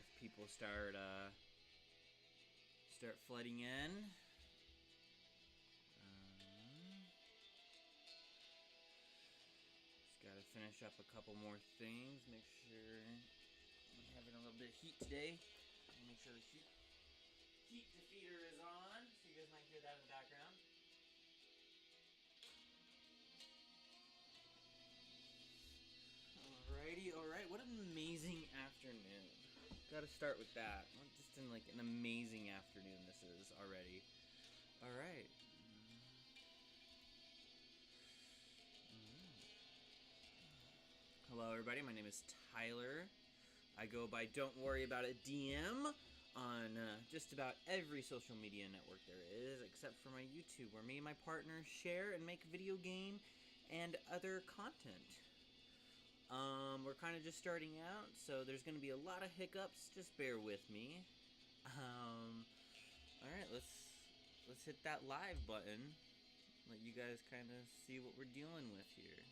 if people start flooding in. Just gotta finish up a couple more things. Make sure I'm having a little bit of heat today. Make sure the heat defeater is on, so you guys might hear that in the background. Alrighty, alright. What an amazing afternoon. Gotta start with that. Just in like an amazing afternoon this is already. Alright. Hello everybody, my name is Tyler. I go by Don't Worry About It DM on just about every social media network there is, except for my YouTube, where me and my partner share and make video game and other content. We're kind of just starting out, so there's going to be a lot of hiccups. Just bear with me. Alright, let's hit that live button. Let you guys kind of see what we're dealing with here.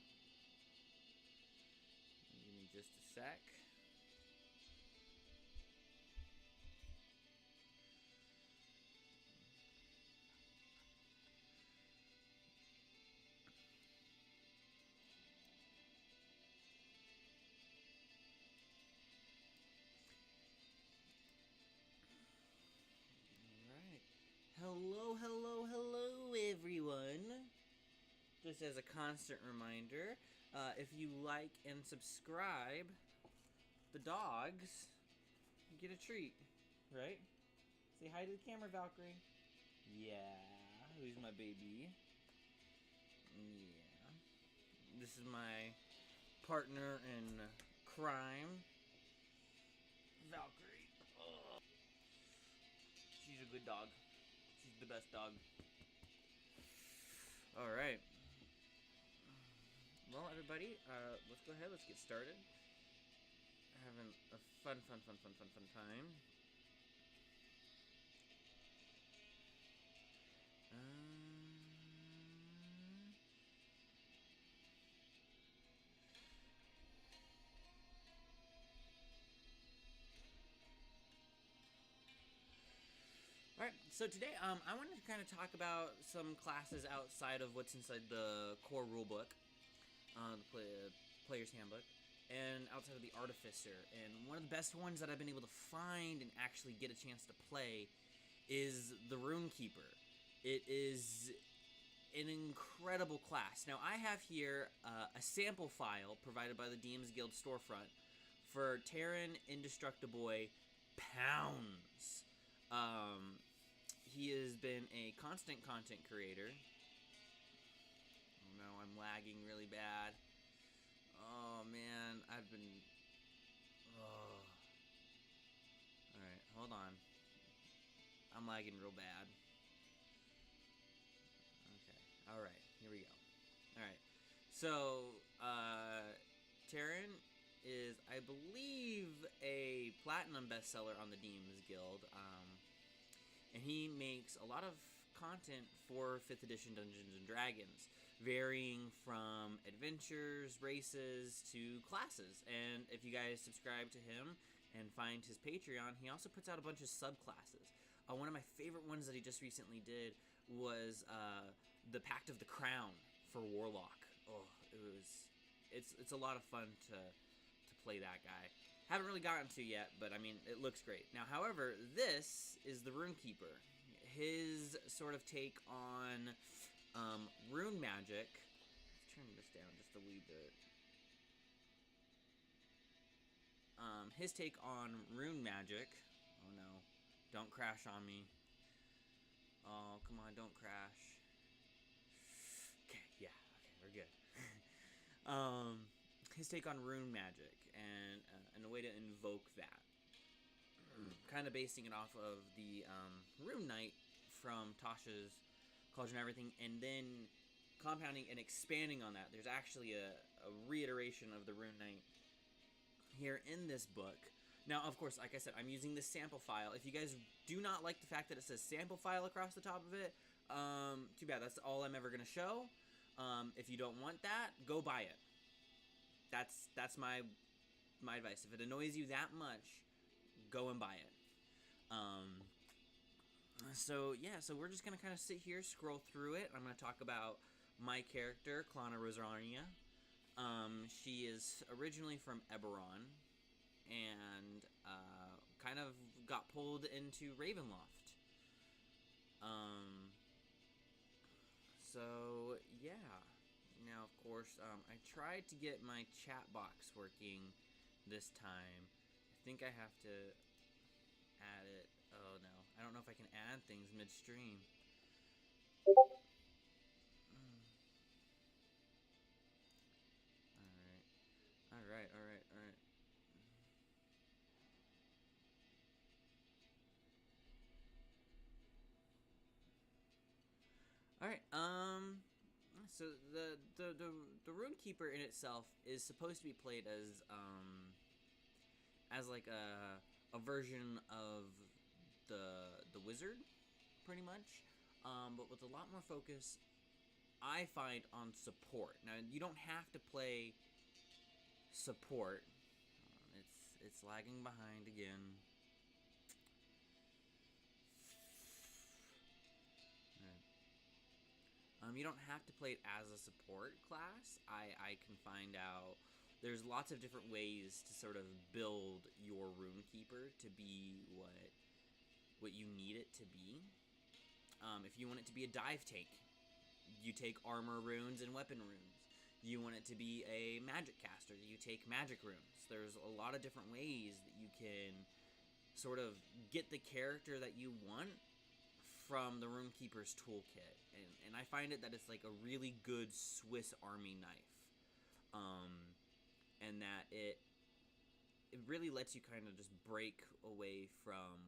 Give me just a sec. Hello, hello, hello, everyone. Just as a constant reminder, if you like and subscribe the dogs, you get a treat, right? Say hi to the camera, Valkyrie. Yeah, who's my baby? Yeah. This is my partner in crime, Valkyrie. Oh. She's a good dog. She's the best dog. Alright. Well, everybody, let's go ahead. Let's get started. Having a fun time. Alright, so today, I wanted to kind of talk about some classes outside of what's inside the core rulebook, the player's handbook, and outside of the Artificer. And one of the best ones that I've been able to find and actually get a chance to play is the RUNEKEEPER. It is an incredible class. Now, I have here a sample file provided by the dmsguild storefront for Taron, Indestructaboy, pounds. He has been a constant content creator. Oh no, I'm lagging really bad. Oh man, I've been... Oh. Alright, hold on. I'm lagging real bad. Okay, alright, here we go. Alright, so, Taron is, I believe, a platinum bestseller on the dmsguild. And he makes a lot of content for 5th edition Dungeons & Dragons, varying from adventures, races, to classes. And if you guys subscribe to him and find his Patreon, he also puts out a bunch of subclasses. One of my favorite ones that he just recently did was the Pact of the Crown for Warlock. Oh, it's a lot of fun to play that guy. Haven't really gotten to yet, but I mean, it looks great. Now, however, this is the RUNEKEEPER. His sort of take on rune magic. Let's turn this down just a wee bit. His take on rune magic. Oh no, don't crash on me. Oh, come on, don't crash. Okay, yeah, okay, we're good. His take on rune magic and a way to invoke that. Kind of basing it off of the Rune Knight from Tasha's College and Everything, and then compounding and expanding on that. There's actually a reiteration of the Rune Knight here in this book. Now, of course, like I said, I'm using this sample file. If you guys do not like the fact that it says sample file across the top of it, too bad. That's all I'm ever going to show. If you don't want that, go buy it. That's my advice. If it annoys you that much, go and buy it. So yeah, so we're just gonna kind of sit here, scroll through it. I'm gonna talk about my character, Klana Rosarnia. She is originally from Eberron, and kind of got pulled into Ravenloft. So yeah. Now, of course, I tried to get my chat box working this time. I think I have to add it. Oh no, I don't know if I can add things midstream. Alright. Alright, so the RuneKeeper in itself is supposed to be played as like a version of the wizard, pretty much, but with a lot more focus, I find, on support. Now, you don't have to play support. It's lagging behind again. You don't have to play it as a support class. I can find out there's lots of different ways to sort of build your RuneKeeper to be what you need it to be. If you want it to be a dive tank, you take armor runes and weapon runes. You want it to be a magic caster, you take magic runes. There's a lot of different ways that you can sort of get the character that you want from the RuneKeeper's toolkit. And I find it that it's like a really good Swiss Army knife. And that it really lets you kind of just break away from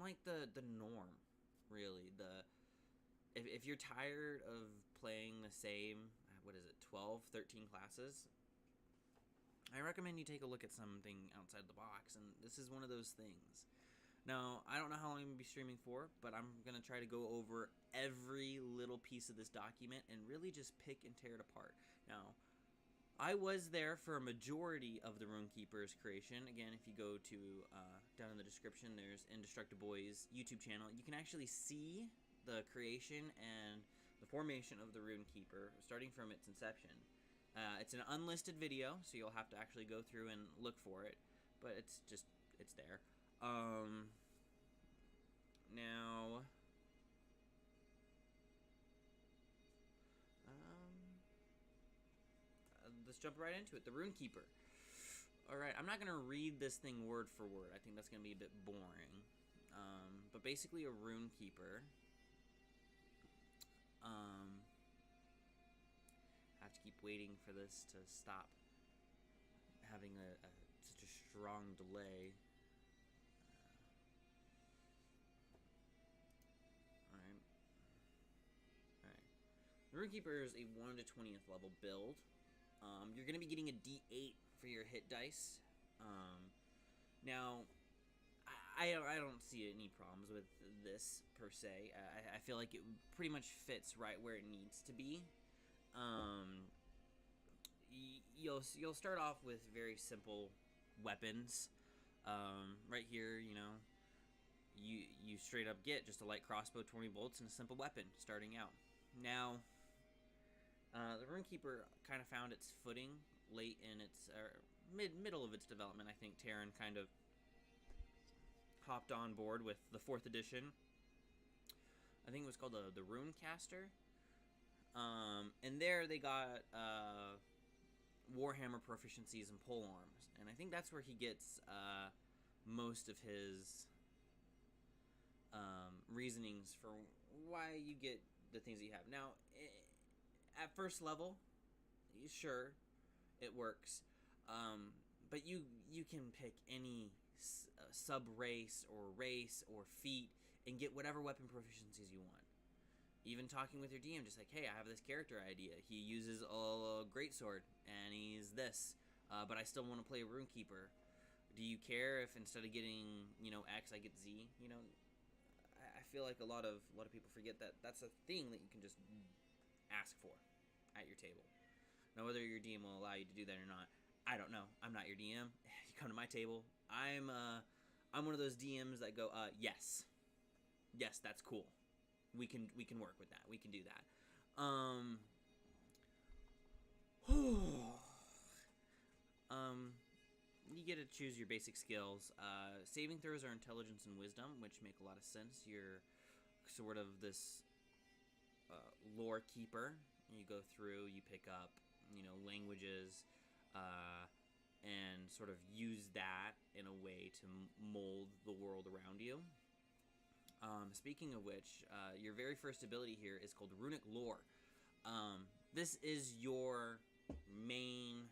like the norm, really. If you're tired of playing the same, what is it, 12, 13 classes, I recommend you take a look at something outside the box, and this is one of those things. Now, I don't know how long I'm going to be streaming for, but I'm going to try to go over every little piece of this document and really just pick and tear it apart. Now, I was there for a majority of the RuneKeeper's creation. Again, if you go to down in the description, there's Indestructaboy's YouTube channel. You can actually see the creation and the formation of the RuneKeeper, starting from its inception. It's an unlisted video, so you'll have to actually go through and look for it, but it's there. Now, let's jump right into it. The RuneKeeper. Alright, I'm not going to read this thing word for word. I think that's going to be a bit boring. But basically a RuneKeeper, have to keep waiting for this to stop having such a strong delay. The RuneKeeper is a 1 to 20th level build. You're going to be getting a D8 for your hit dice. Now, I don't see any problems with this, per se. I feel like it pretty much fits right where it needs to be. You'll start off with very simple weapons. Right here, you straight up get just a light crossbow, 20 bolts, and a simple weapon starting out. Now, the RuneKeeper kind of found its footing late in its middle of its development. I think Taron kind of hopped on board with the 4th edition. I think it was called the Runecaster. And there they got Warhammer proficiencies and polearms, and I think that's where he gets most of his reasonings for why you get the things that you have. Now, at first level, sure, it works, but you can pick any sub-race or race or feat and get whatever weapon proficiencies you want. Even talking with your DM, just like, hey, I have this character idea. He uses a greatsword, and he's this, but I still want to play a RuneKeeper. Do you care if instead of getting, X, I get Z? I feel like a lot of people forget that that's a thing that you can just ask for at your table. Now, whether your DM will allow you to do that or not, I don't know. I'm not your DM. You come to my table. I'm one of those DMs that go, yes, that's cool. We can work with that. We can do that. You get to choose your basic skills. Saving throws are intelligence and wisdom, which make a lot of sense. You're sort of this lore keeper. You go through, you pick up, languages, and sort of use that in a way to mold the world around you. Speaking of which, your very first ability here is called Runic Lore. This is your main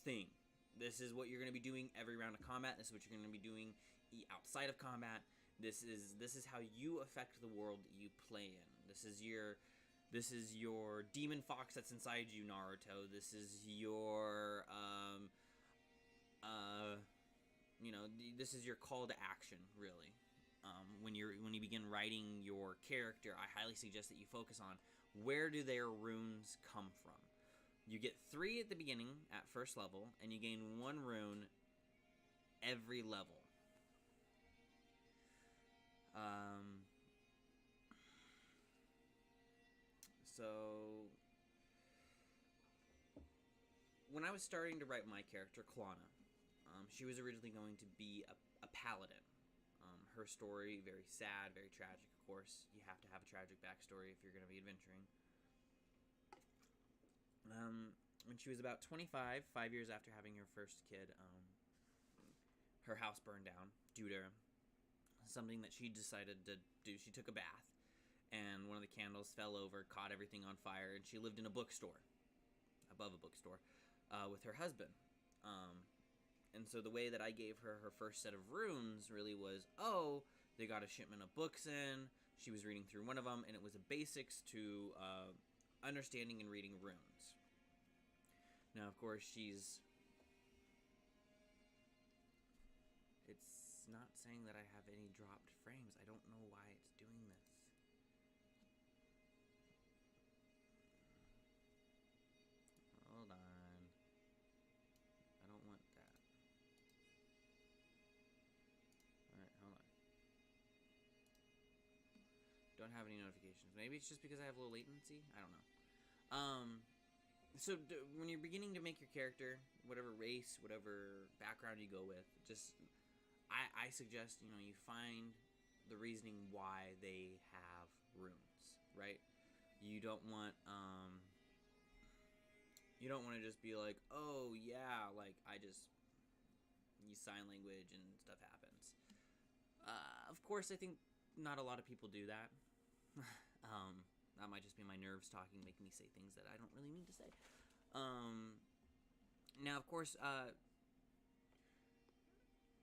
thing. This is what you're going to be doing every round of combat. This is what you're going to be doing outside of combat. This is how you affect the world that you play in. This is your demon fox that's inside you, Naruto. This is your this is your call to action, really. When you begin writing your character, I highly suggest that you focus on where do their runes come from. You get 3 at the beginning at first level, and you gain 1 rune every level. So when I was starting to write my character, Klana, she was originally going to be a paladin. Her story, very sad, very tragic, of course. You have to have a tragic backstory if you're going to be adventuring. When she was about 25, 5 years after having her first kid, her house burned down due to something that she decided to do. She took a bath, and one of the candles fell over, caught everything on fire, and she lived in a bookstore, above a bookstore, with her husband. And so the way that I gave her her first set of runes really was, they got a shipment of books in, she was reading through one of them, and it was a basics to understanding and reading runes. Now, of course, it's not saying that I have any dropped frames. I don't know why it's doing this. Hold on. I don't want that. Alright, hold on. Don't have any notifications. Maybe it's just because I have low latency? I don't know. So when you're beginning to make your character, whatever race, whatever background you go with, I suggest, you find the reasoning why they have runes, right? You don't want to just be like, oh yeah, like I just use sign language and stuff happens. Of course, I think not a lot of people do that. That might just be my nerves talking, making me say things that I don't really mean to say. Now, of course,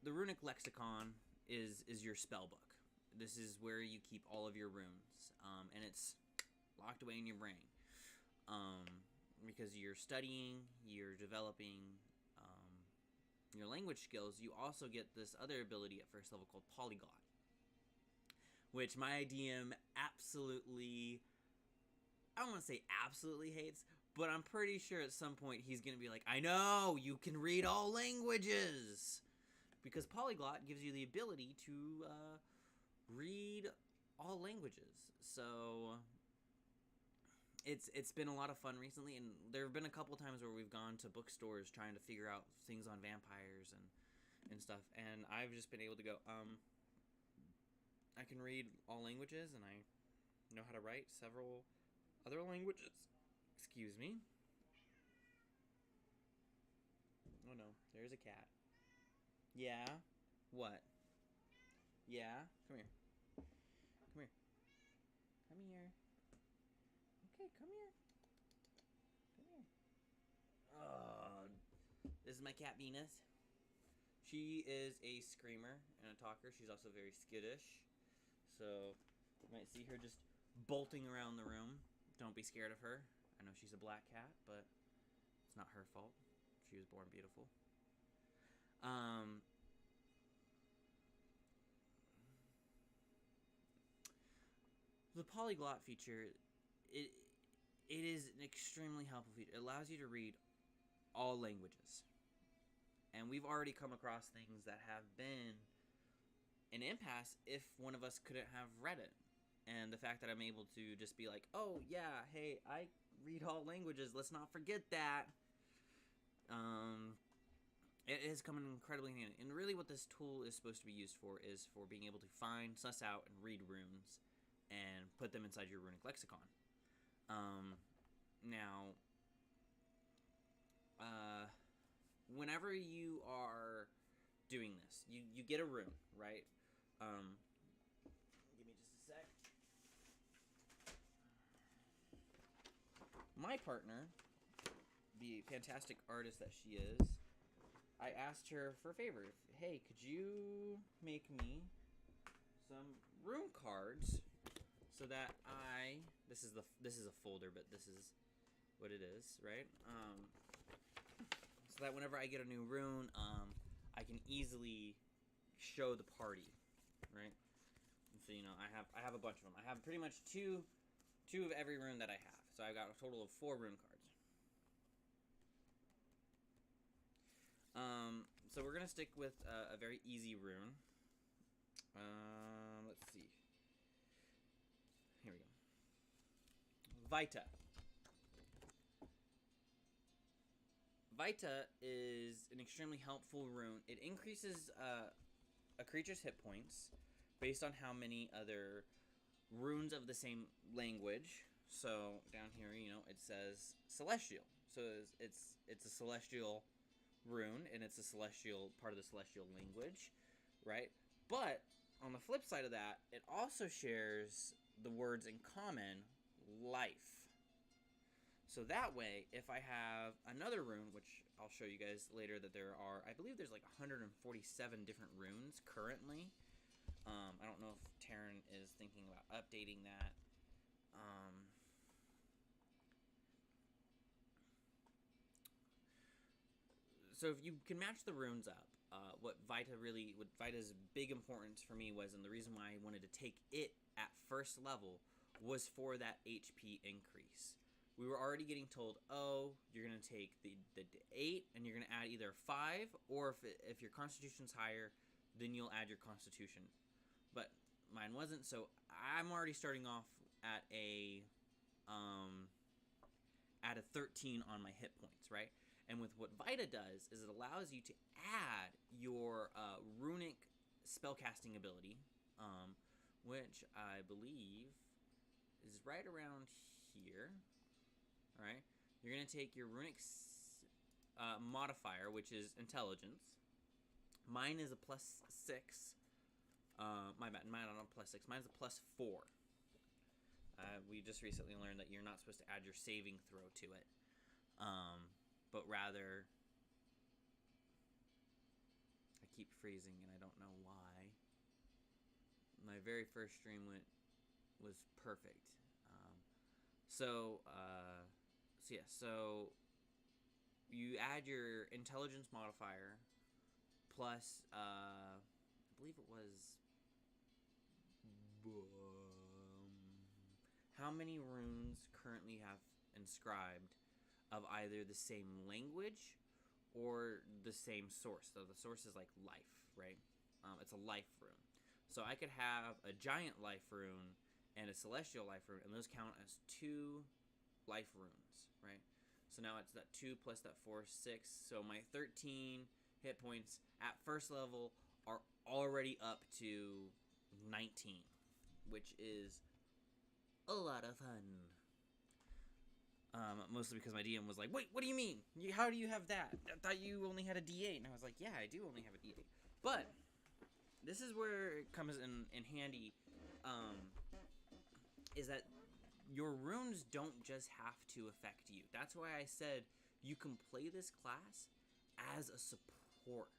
the runic lexicon is your spell book. This is where you keep all of your runes, and it's locked away in your brain. Because you're studying, you're developing your language skills, you also get this other ability at first level called Polyglot, which my DM absolutely, I don't want to say absolutely hates, but I'm pretty sure at some point he's going to be like, I know, you can read all languages! Because Polyglot gives you the ability to read all languages. So it's been a lot of fun recently, and there have been a couple times where we've gone to bookstores trying to figure out things on vampires and stuff, and I've just been able to go, I can read all languages, and I know how to write several other languages. Excuse me. Oh no, there's a cat. Yeah? What? Yeah? Come here. Come here. Come here. Okay, come here. Come here. Oh, this is my cat Venus. She is a screamer and a talker. She's also very skittish. So, you might see her just bolting around the room. Don't be scared of her. I know she's a black cat, but it's not her fault. She was born beautiful. The polyglot feature, it is an extremely helpful feature. It allows you to read all languages, And we've already come across things that have been an impasse if one of us couldn't have read it. And the fact that I'm able to just be like, oh yeah, hey, I read all languages, let's not forget that. It has come in incredibly handy. And really what this tool is supposed to be used for is for being able to find, suss out, and read runes and put them inside your runic lexicon. Now, whenever you are doing this, you get a rune, right? Give me just a sec. My partner, the fantastic artist that she is, I asked her for a favor. Hey, could you make me some rune cards so that this is a folder, but this is what it is, right? So that whenever I get a new rune, I can easily show the party, right? And so I have a bunch of them. I have pretty much two of every rune that I have. So I got a total of 4 rune cards. So we're gonna stick with a very easy rune. Let's see. Here we go. Vita. Vita is an extremely helpful rune. It increases a creature's hit points based on how many other runes of the same language. So down here, it says celestial. So it's a celestial rune, and it's a celestial part of the celestial language, right? But on the flip side of that, it also shares the words in common, life. So that way, if I have another rune, which I'll show you guys later that there are, I believe there's like 147 different runes currently. I don't know if Taron is thinking about updating that. So if you can match the runes up, what Vita's big importance for me was, and the reason why I wanted to take it at first level, was for that HP increase. We were already getting told, oh, you're going to take the 8, and you're going to add either 5, or if your constitution's higher, then you'll add your constitution. But mine wasn't, so I'm already starting off at a 13 on my hit points, right? And with what Vita does is it allows you to add your runic spellcasting ability, which I believe is right around here. All right, you're gonna take your runic modifier, which is intelligence. Mine is a +6. My bad, mine not a +6. Mine's a +4. We just recently learned that you're not supposed to add your saving throw to it. But rather, I keep freezing and I don't know why. My very first stream was perfect. So you add your intelligence modifier plus, I believe it was, how many runes currently have inscribed of either the same language or the same source. So the source is like life, right? It's a life rune. So I could have a giant life rune and a celestial life rune, and those count as 2 life runes, right? So now it's that 2 plus that 4, 6. So my 13 hit points at first level are already up to 19, which is a lot of fun. Mostly because my DM was like, wait, what do you mean? How do you have that? I thought you only had a D8. And I was like, yeah, I do only have a D8. But this is where it comes in handy, is that your runes don't just have to affect you. That's why I said you can play this class as a support.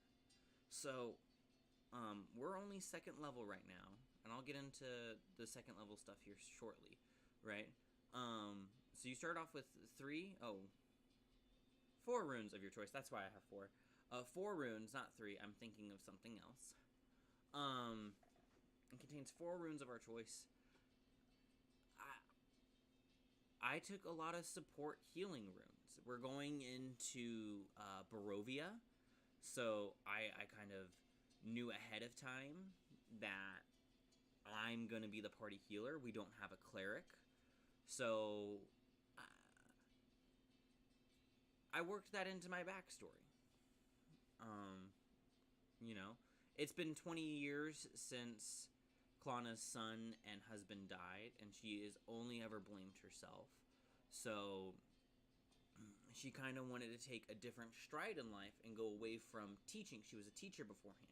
So we're only 2nd level right now, and I'll get into the 2nd level stuff here shortly, right? So you start off with 4 runes of your choice. That's why I have 4. 4 runes, not 3. I'm thinking of something else. It contains 4 runes of our choice. I took a lot of support healing runes. We're going into Barovia, So I kind of knew ahead of time that I'm going to be the party healer. We don't have a cleric. So I worked that into my backstory. You know, it's been 20 years since Klana's son and husband died, and she has only ever blamed herself. So she kind of wanted to take a different stride in life and go away from teaching. She was a teacher beforehand.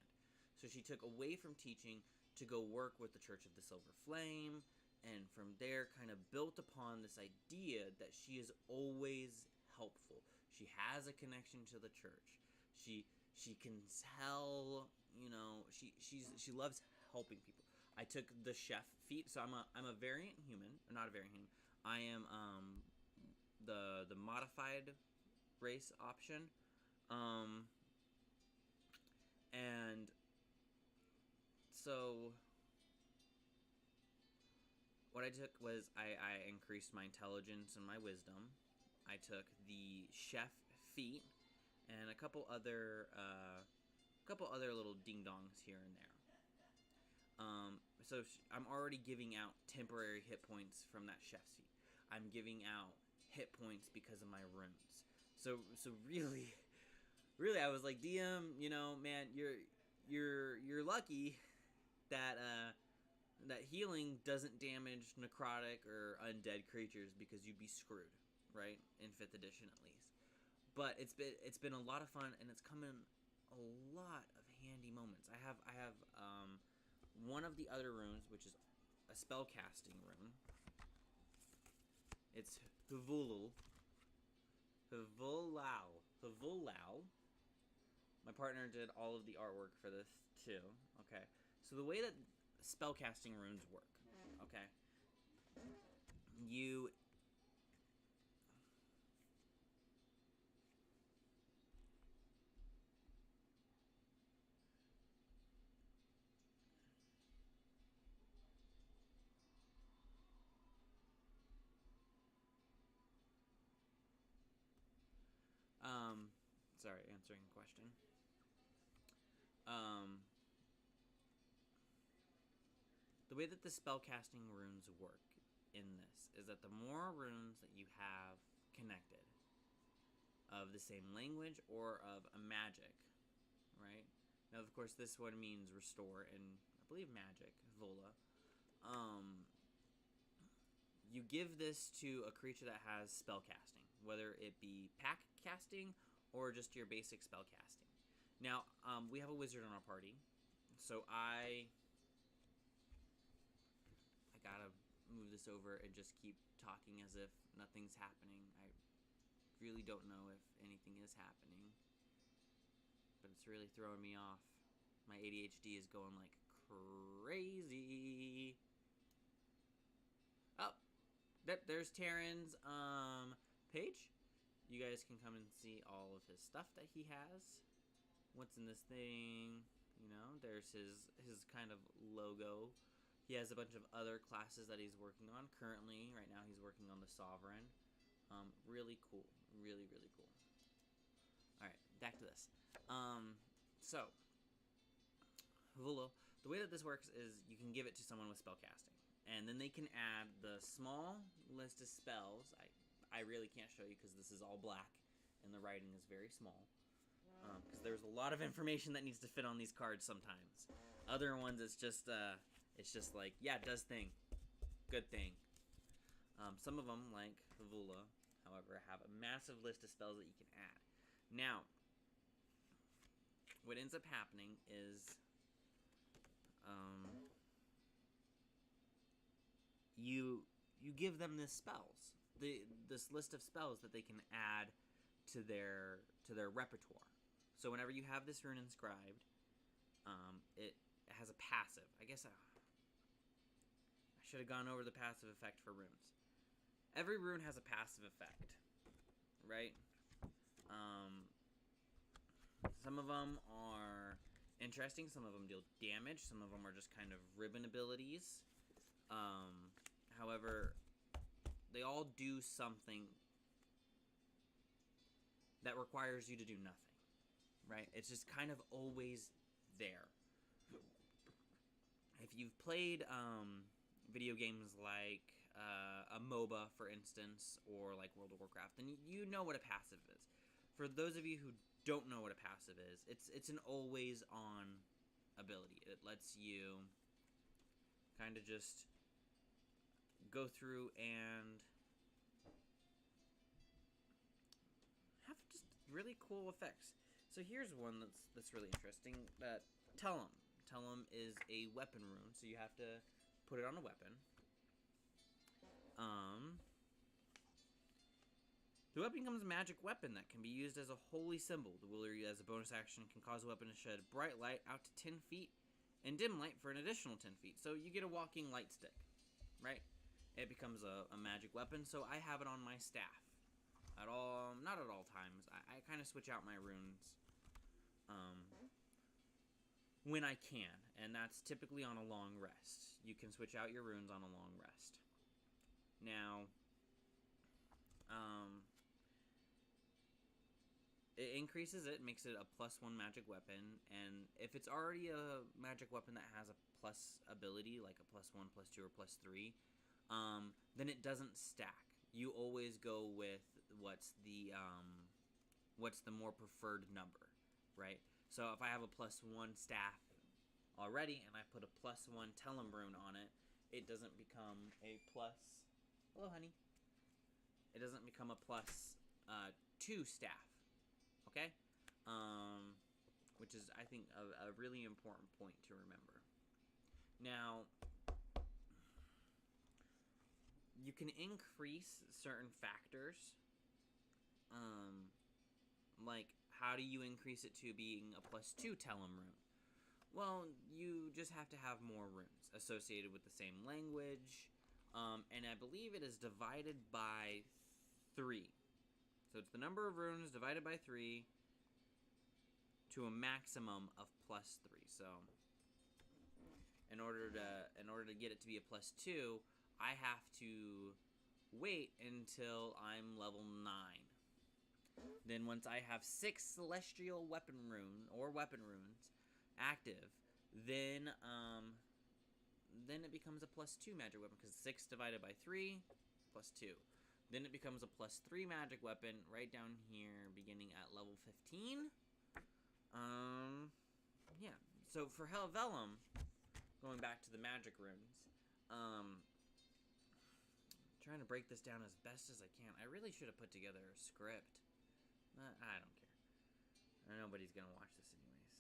So she took away from teaching to go work with the Church of the Silver Flame, and from there kind of built upon this idea that she is always helpful. She has a connection to the church. She can tell, you know, she loves helping people. I took the chef feat, so I'm a variant human, or not a variant human. I am the modified race option, and so what I took was I increased my intelligence and my wisdom. I took the chef feat and a couple other little ding dongs here and there. So I'm already giving out temporary hit points from that chef's feat. I'm giving out hit points because of my runes. So really, I was like, DM, you know, man, you're lucky that that healing doesn't damage necrotic or undead creatures, because you'd be screwed, right? In 5th edition at least. But it's been a lot of fun, and it's come in a lot of handy moments. I have one of the other runes, which is a spell casting rune. It's Huvulal. My partner did all of the artwork for this too. Okay, so the way that spellcasting runes work, okay, you sorry, answering a question. The way that the spellcasting runes work in this is that the more runes that you have connected of the same language or of a magic, right? Now, of course, this one means restore and I believe magic, Vola. You give this to a creature that has spellcasting, whether it be pack casting or just your basic spellcasting. Now, we have a wizard on our party, so I gotta move this over and just keep talking as if nothing's happening. I really don't know if anything is happening, but it's really throwing me off. My ADHD is going like crazy. Oh, there's Taron's page. You guys can come and see all of his stuff that he has. What's in this thing? You know, there's his kind of logo. He has a bunch of other classes that he's working on. Currently, right now, he's working on the Sovereign. Really cool. Really, really cool. Alright, back to this. So, Huvulal, the way that this works is you can give it to someone with spellcasting. And then they can add the small list of spells. I really can't show you because this is all black and the writing is very small. Because there's a lot of information that needs to fit on these cards sometimes. Other ones, it's just like, yeah, does thing. Good thing. Some of them, like Vula, however, have a massive list of spells that you can add. Now, what ends up happening is you give them this spells, this list of spells that they can add to their repertoire. So whenever you have this rune inscribed, it has a passive. I guess I should have gone over the passive effect for runes. Every rune has a passive effect, right? Some of them are interesting. Some of them deal damage. Some of them are just kind of ribbon abilities. However, they all do something that requires you to do nothing. right? It's just kind of always there. If you've played video games like a MOBA, for instance, or like World of Warcraft, then you know what a passive is. For those of you who don't know what a passive is, it's an always-on ability. It lets you kind of just go through and have just really cool effects. So here's one that's really interesting. Tellum. Tellum is a weapon rune, so you have to put it on a weapon. The weapon becomes a magic weapon that can be used as a holy symbol. The wielder, as a bonus action, can cause a weapon to shed bright light out to 10 feet and dim light for an additional 10 feet. So you get a walking light stick, right? It becomes a magic weapon, so I have it on my staff. Not at all times. I kind of switch out my runes when I can, and that's typically on a long rest. You can switch out your runes on a long rest. Now, it increases it, makes it a +1 magic weapon, and if it's already a magic weapon that has a plus ability, like a +1, +2, or +3, then it doesn't stack. You always go with what's the more preferred number, right? So if I have a +1 staff already, and I put a +1 Tellum rune on it, it doesn't become a plus... Hello, honey. It doesn't become a +2 staff. Okay? Which is, I think, a really important point to remember. Now, you can increase certain factors. Like, how do you increase it to being a +2 Tellum rune? Well, you just have to have more runes associated with the same language. And I believe it is divided by 3. So it's the number of runes divided by 3 to a maximum of +3. So in order to get it to be a +2, I have to wait until I'm level 9. Then once I have 6 celestial weapon runes active, then it becomes a +2 magic weapon, because 6 divided by 3 +2. Then it becomes a +3 magic weapon right down here, beginning at level 15. Yeah. So for Helvellum, going back to the magic runes, trying to break this down as best as I can. I really should have put together a script. I don't care. Nobody's gonna watch this anyways.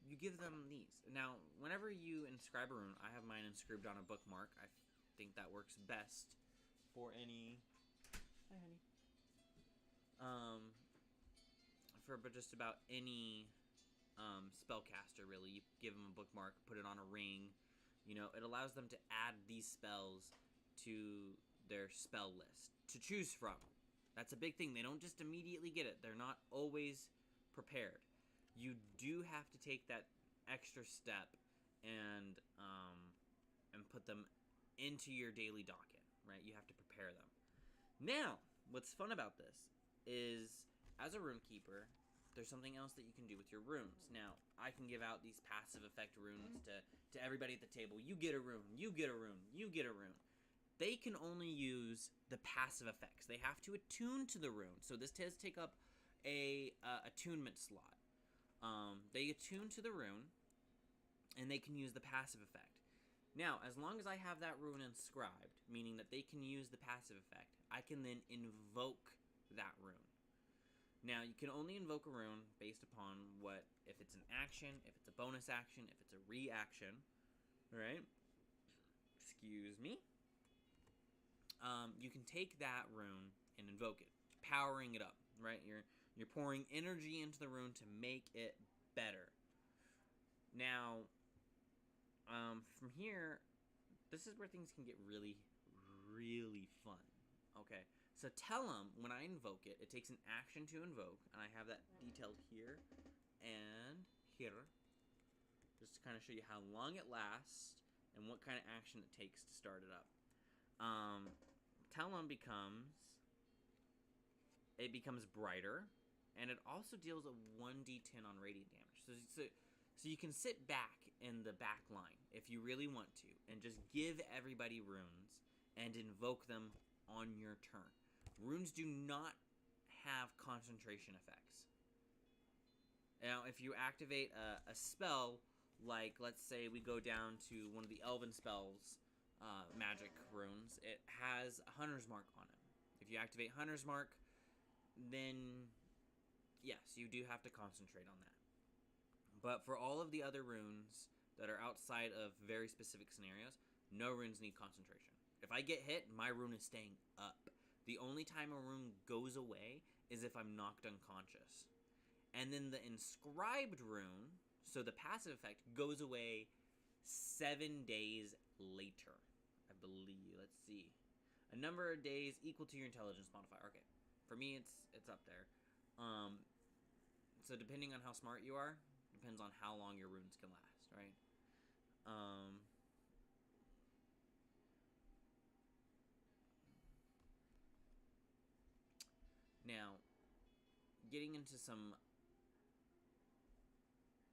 You give them these. Now, whenever you inscribe a rune, I have mine inscribed on a bookmark. I think that works best for any... Hi, honey. For just about any spellcaster, really. You give them a bookmark, put it on a ring. You know, it allows them to add these spells to their spell list to choose from. That's a big thing. They don't just immediately get it. They're not always prepared. You do have to take that extra step and put them into your daily docket, right? You have to prepare them. Now, what's fun about this is, as a runekeeper, there's something else that you can do with your runes. Now, I can give out these passive effect runes to everybody at the table. You get a rune, you get a rune, you get a rune. They can only use the passive effects. They have to attune to the rune. So this does take up a attunement slot. They attune to the rune, and they can use the passive effect. Now, as long as I have that rune inscribed, meaning that they can use the passive effect, I can then invoke that rune. Now, you can only invoke a rune based upon if it's an action, if it's a bonus action, if it's a reaction, right? Excuse me. You can take that rune and invoke it, powering it up, right? You're pouring energy into the rune to make it better. Now, from here, this is where things can get really, really fun. Okay, so Tellum, when I invoke it, it takes an action to invoke, and I have that detailed here and here, just to kind of show you how long it lasts and what kind of action it takes to start it up. Tellum becomes it becomes brighter, and it also deals a 1d10 on radiant damage. So you can sit back in the back line if you really want to, and just give everybody runes and invoke them on your turn. Runes do not have concentration effects. Now, if you activate a spell, like, let's say we go down to one of the Elven spells, magic runes, it has a Hunter's Mark on it. If you activate Hunter's Mark, then, yes, you do have to concentrate on that. But for all of the other runes that are outside of very specific scenarios, no runes need concentration. If I get hit, my rune is staying up. The only time a rune goes away is if I'm knocked unconscious. And then the inscribed rune, so the passive effect, goes away 7 days later, I believe. Let's see. A number of days equal to your intelligence modifier. Okay. For me, it's up there. So depending on how smart you are, depends on how long your runes can last, right? Now, getting into some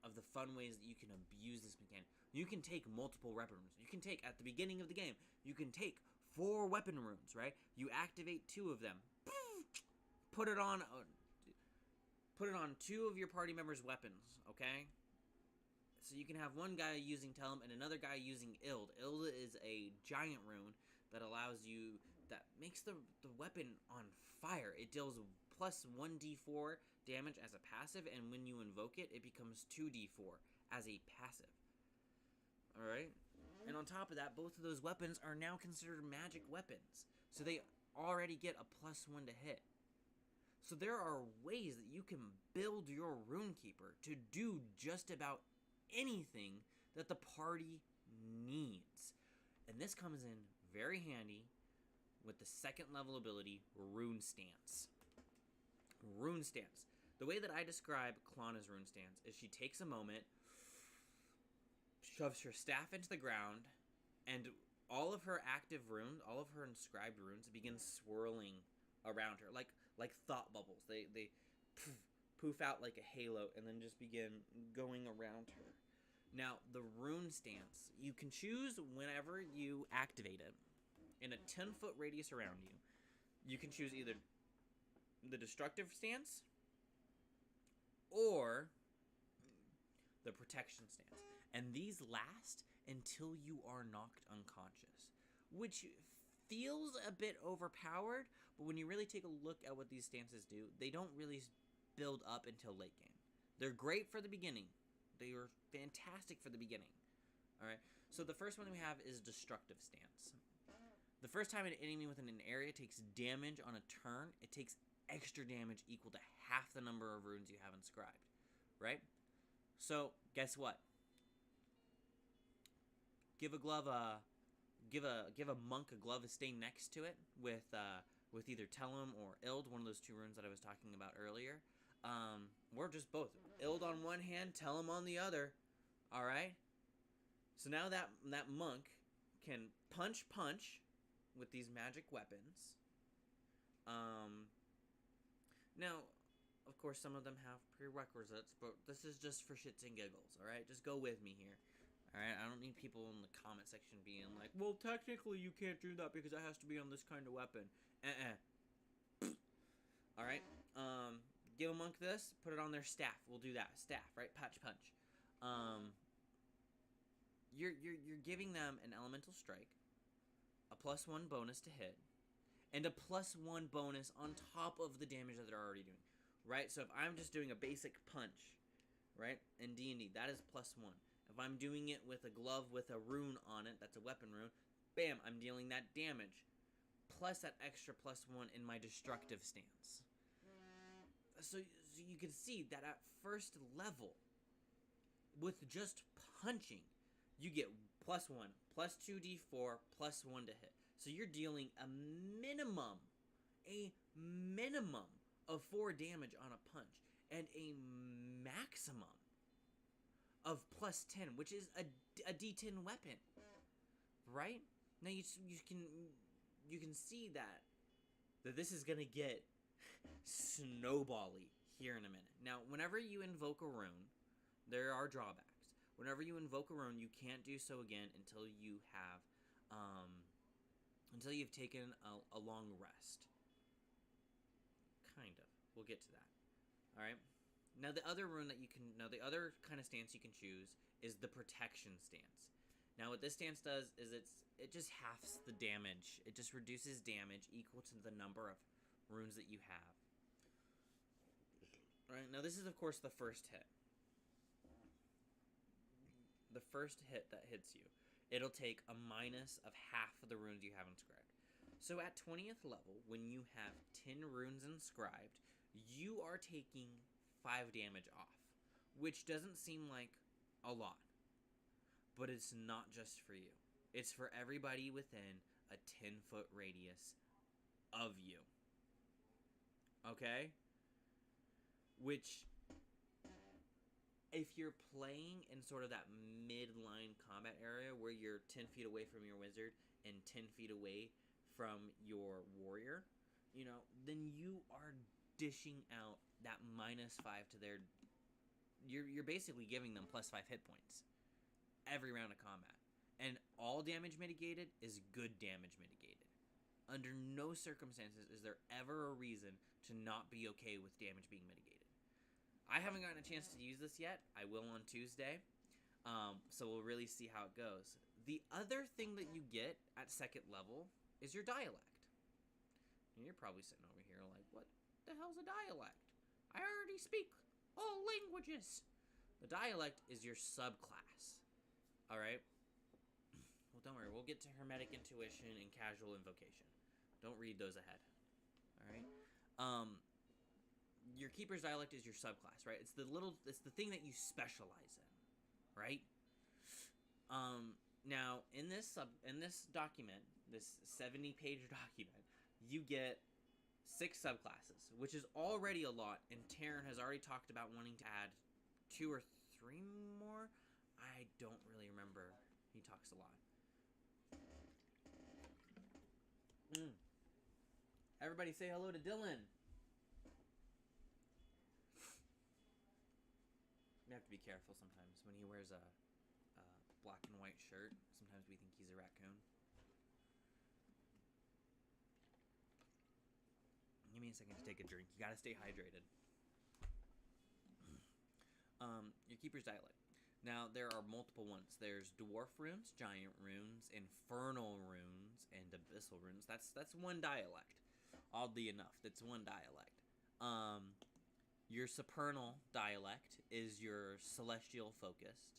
of the fun ways that you can abuse this mechanic. You can take multiple weapon runes. You can take, at the beginning of the game, you can take 4 weapon runes, right? You activate 2 of them. Put it on 2 of your party members' weapons, okay? So you can have one guy using Tellum and another guy using Ild. Ild is a giant rune that allows you, that makes the weapon on fire. It deals plus 1d4 damage as a passive, and when you invoke it, it becomes 2d4 as a passive. Alright? And on top of that, both of those weapons are now considered magic weapons. So they already get a +1 to hit. So there are ways that you can build your RUNEKEEPER to do just about anything that the party needs. And this comes in very handy with the 2nd level ability, Rune Stance. Rune Stance. The way that I describe Klana's Rune Stance is she takes a moment, shoves her staff into the ground, and all of her active runes, all of her inscribed runes, begin swirling around her, like thought bubbles. They poof out like a halo and then just begin going around her. Now, the Rune Stance, you can choose whenever you activate it, in a 10-foot radius around you, you can choose either the Destructive Stance or the Protection Stance. And these last until you are knocked unconscious, which feels a bit overpowered, but when you really take a look at what these stances do, they don't really build up until late game. They're great for the beginning. They are fantastic for the beginning. Alright, so the first one we have is Destructive Stance. The first time an enemy within an area takes damage on a turn, it takes extra damage equal to half the number of runes you have inscribed. Right? So, guess what? Give a monk a glove of stay next to it with either Tellum or Ild, one of those 2 runes that I was talking about earlier. Or just both. Ild on one hand, Tellum on the other. Alright? So now that monk can punch with these magic weapons. Now, of course, some of them have prerequisites, but this is just for shits and giggles, alright? Just go with me here. Alright, I don't need people in the comment section being like, well, technically you can't do that because it has to be on this kind of weapon. Alright, give a monk this, put it on their staff. We'll do that. Staff, right? Punch. You're giving them an elemental strike, a +1 bonus to hit, and a +1 bonus on top of the damage that they're already doing. Right? So if I'm just doing a basic punch, right, in D&D, that is +1. If I'm doing it with a glove with a rune on it, that's a weapon rune, bam, I'm dealing that damage. Plus that extra +1 in my Destructive Stance. So you can see that at first level, with just punching, you get +1, +2d4, +1 to hit. So you're dealing a minimum of 4 damage on a punch, and a maximum of +10, which is a d10 weapon, right? Now you can see that this is gonna get snowbally here in a minute. Now, whenever you invoke a rune, there are drawbacks. Whenever you invoke a rune, you can't do so again until you have, until you've taken a long rest. Kind of. We'll get to that. All right. Now, the other rune that you can, now the other kind of stance you can choose is the protection stance. Now, what this stance does is it just halves the damage. It just reduces damage equal to the number of runes that you have. All right. Now, this is of course the first hit. The first hit that hits you, it'll take a minus of half of the runes you have inscribed. So at 20th level, when you have 10 runes inscribed, you are taking 5 damage off, which doesn't seem like a lot, but it's not just for you. It's for everybody within a 10-foot radius of you. Okay? Which, if you're playing in sort of that midline combat area where you're 10 feet away from your wizard and 10 feet away from your warrior, you know, then you are dishing out that -5 to their... You're basically giving them +5 hit points every round of combat. And all damage mitigated is good damage mitigated. Under no circumstances is there ever a reason to not be okay with damage being mitigated. I haven't gotten a chance to use this yet. I will on Tuesday. So we'll really see how it goes. The other thing that you get at 2nd level is your dialect. And you're probably sitting over here like, what the hell's a dialect? I already speak all languages. The dialect is your subclass. Alright? Well, don't worry. We'll get to Hermetic Intuition and Casual Invocation. Don't read those ahead. Alright? Your Keeper's Dialect is your subclass, right? It's the thing that you specialize in, right? Now, in this document, this 70-page document, you get 6 subclasses, which is already a lot, and Taron has already talked about wanting to add 2 or 3 more. I don't really remember. He talks a lot. Everybody say hello to Dylan. You have to be careful sometimes when he wears a black and white shirt. Sometimes we think he's a raccoon. Give me a second to take a drink. You gotta stay hydrated. Your Keeper's Dialect. Now, there are multiple ones. There's Dwarf runes, Giant runes, Infernal runes, and Abyssal runes. That's one dialect. Oddly enough, that's one dialect. Your Supernal dialect is your Celestial focused.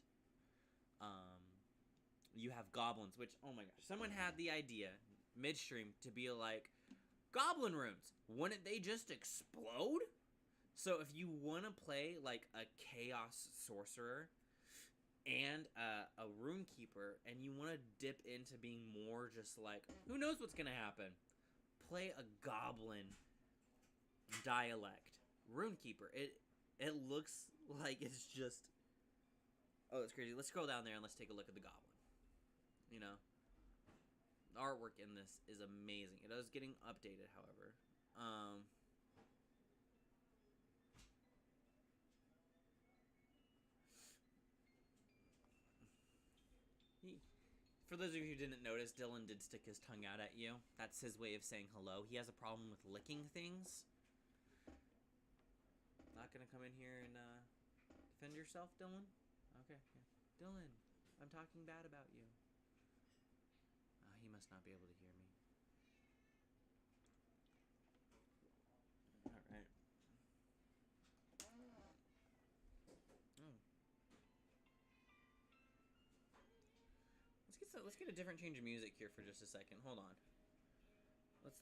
You have Goblins, which, oh my gosh, someone had the idea, midstream, to be like, Goblin runes, wouldn't they just explode? So if you want to play like a Chaos Sorcerer and a RUNEKEEPER, and you want to dip into being more just like, who knows what's going to happen, play a Goblin dialect. RUNEKEEPER. It looks like it's just... Oh, it's crazy. Let's scroll down there and let's take a look at the Goblin. You know? The artwork in this is amazing. It is getting updated, however. For those of you who didn't notice, Dylan did stick his tongue out at you. That's his way of saying hello. He has a problem with licking things. Not gonna come in here and defend yourself, Dylan? Okay. Yeah. Dylan, I'm talking bad about you. He must not be able to hear me. Alright. Let's get a different change of music here for just a second. Hold on.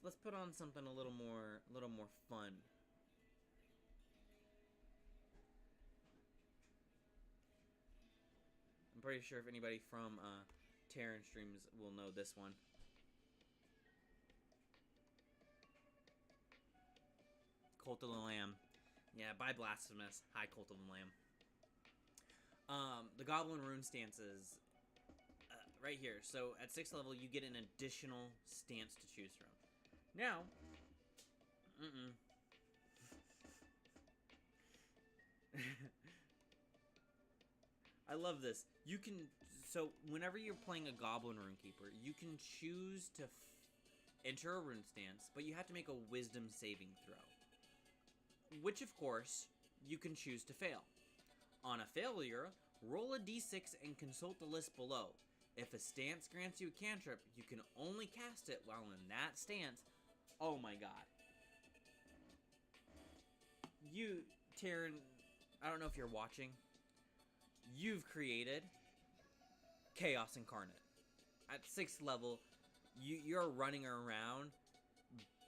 Let's put on something a little more fun. I'm pretty sure if anybody from Taron streams will know this one. Cult of the Lamb. Yeah, by Blasphemous. Hi, Cult of the Lamb. The Goblin rune stances right here. So at 6th level, you get an additional stance to choose from. Now, I love this. You can, so whenever you're playing a Goblin Runekeeper, you can choose to enter a rune stance, but you have to make a wisdom saving throw. Which, of course, you can choose to fail. On a failure, roll a d6 and consult the list below. If a stance grants you a cantrip, you can only cast it while in that stance. Oh my god. You, Taron, I don't know if you're watching. You've created Chaos Incarnate. At 6th level, you're running around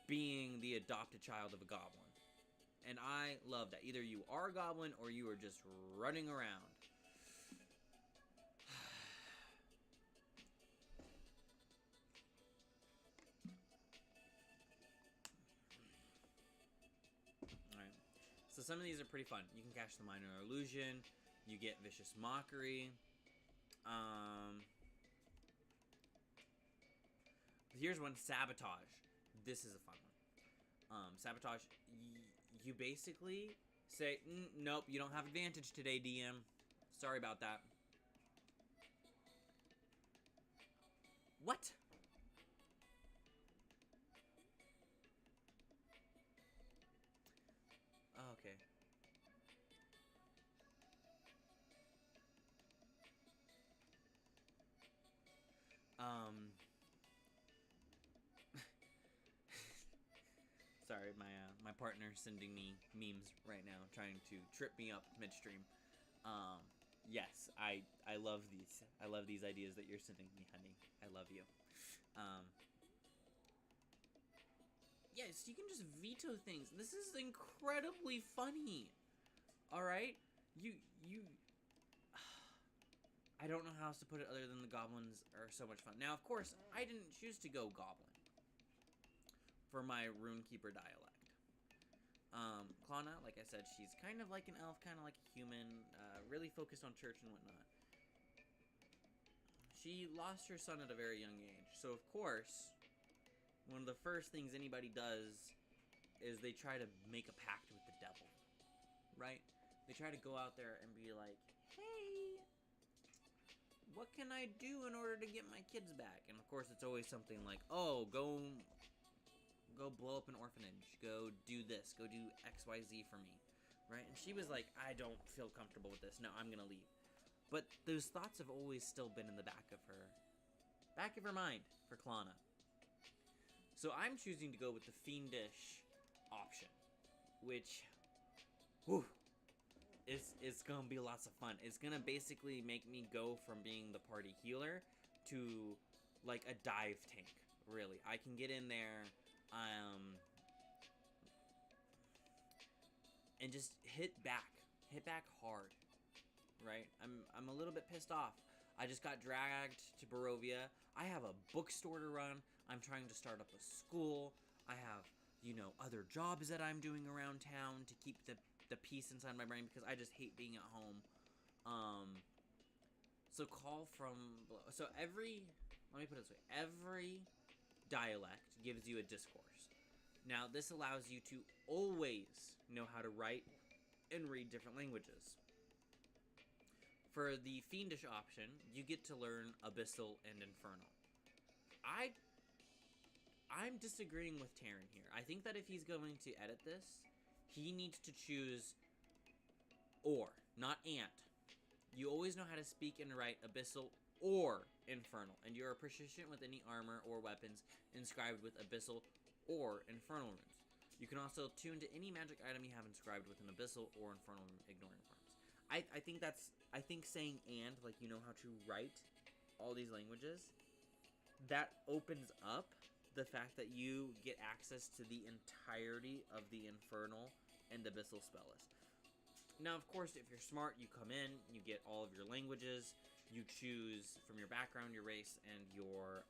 being the adopted child of a goblin. And I love that. Either you are a goblin or you are just running around. Alright. So some of these are pretty fun. You can catch the Minor Illusion. You get Vicious Mockery. Here's one, Sabotage. This is a fun one. Sabotage, you basically say, nope, you don't have advantage today, DM. Sorry about that. What? Oh, okay. Sorry, my partner's sending me memes right now, trying to trip me up midstream. Yes, I love these. I love these ideas that you're sending me, honey. I love you. Yes, you can just veto things. This is incredibly funny. All right, you. I don't know how else to put it other than the goblins are so much fun. Now, of course, I didn't choose to go goblin for my Runekeeper dialect. Klana, like I said, she's kind of like an elf, kind of like a human, really focused on church and whatnot. She lost her son at a very young age, so of course, one of the first things anybody does is they try to make a pact with the devil, right? They try to go out there and be like, hey, what can I do in order to get my kids back? And of course, it's always something like, oh, go blow up an orphanage, go do this, go do XYZ for me, right? And she was like, I don't feel comfortable with this, no, I'm gonna leave. But those thoughts have always still been in the back of her mind for Klana. So I'm choosing to go with the fiendish option, which, whew, it's gonna be lots of fun. It's gonna basically make me go from being the party healer to like a dive tank, really. I can get in there, and just hit back hard, right? I'm a little bit pissed off. I just got dragged to Barovia. I have a bookstore to run. I'm trying to start up a school. I have, other jobs that I'm doing around town to keep the peace inside my brain because I just hate being at home. So let me put it this way. Every dialect gives you a discourse. Now, this allows you to always know how to write and read different languages. For the fiendish option, you get to learn Abyssal and Infernal. I'm disagreeing with Taron here. I think that if he's going to edit this, he needs to choose or, not and. You always know how to speak and write Abyssal or Infernal, and you are proficient with any armor or weapons inscribed with Abyssal or Infernal runes. You can also tune to any magic item you have inscribed with an Abyssal or Infernal rune, ignoring farms. I think saying and, like you know how to write all these languages, that opens up the fact that you get access to the entirety of the Infernal and Abyssal spell list. Now, of course, if you're smart, you come in, you get all of your languages, you choose from your background, your race, and your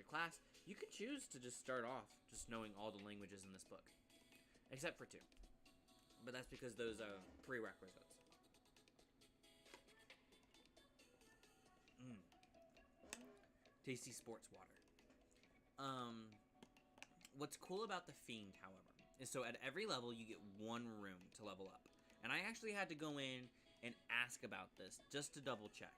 class. You could choose to just start off just knowing all the languages in this book, except for 2. But that's because those are prerequisites. Tasty sports water. What's cool about the Fiend, however, is so at every level you get 1 rune to level up. And I actually had to go in and ask about this just to double check.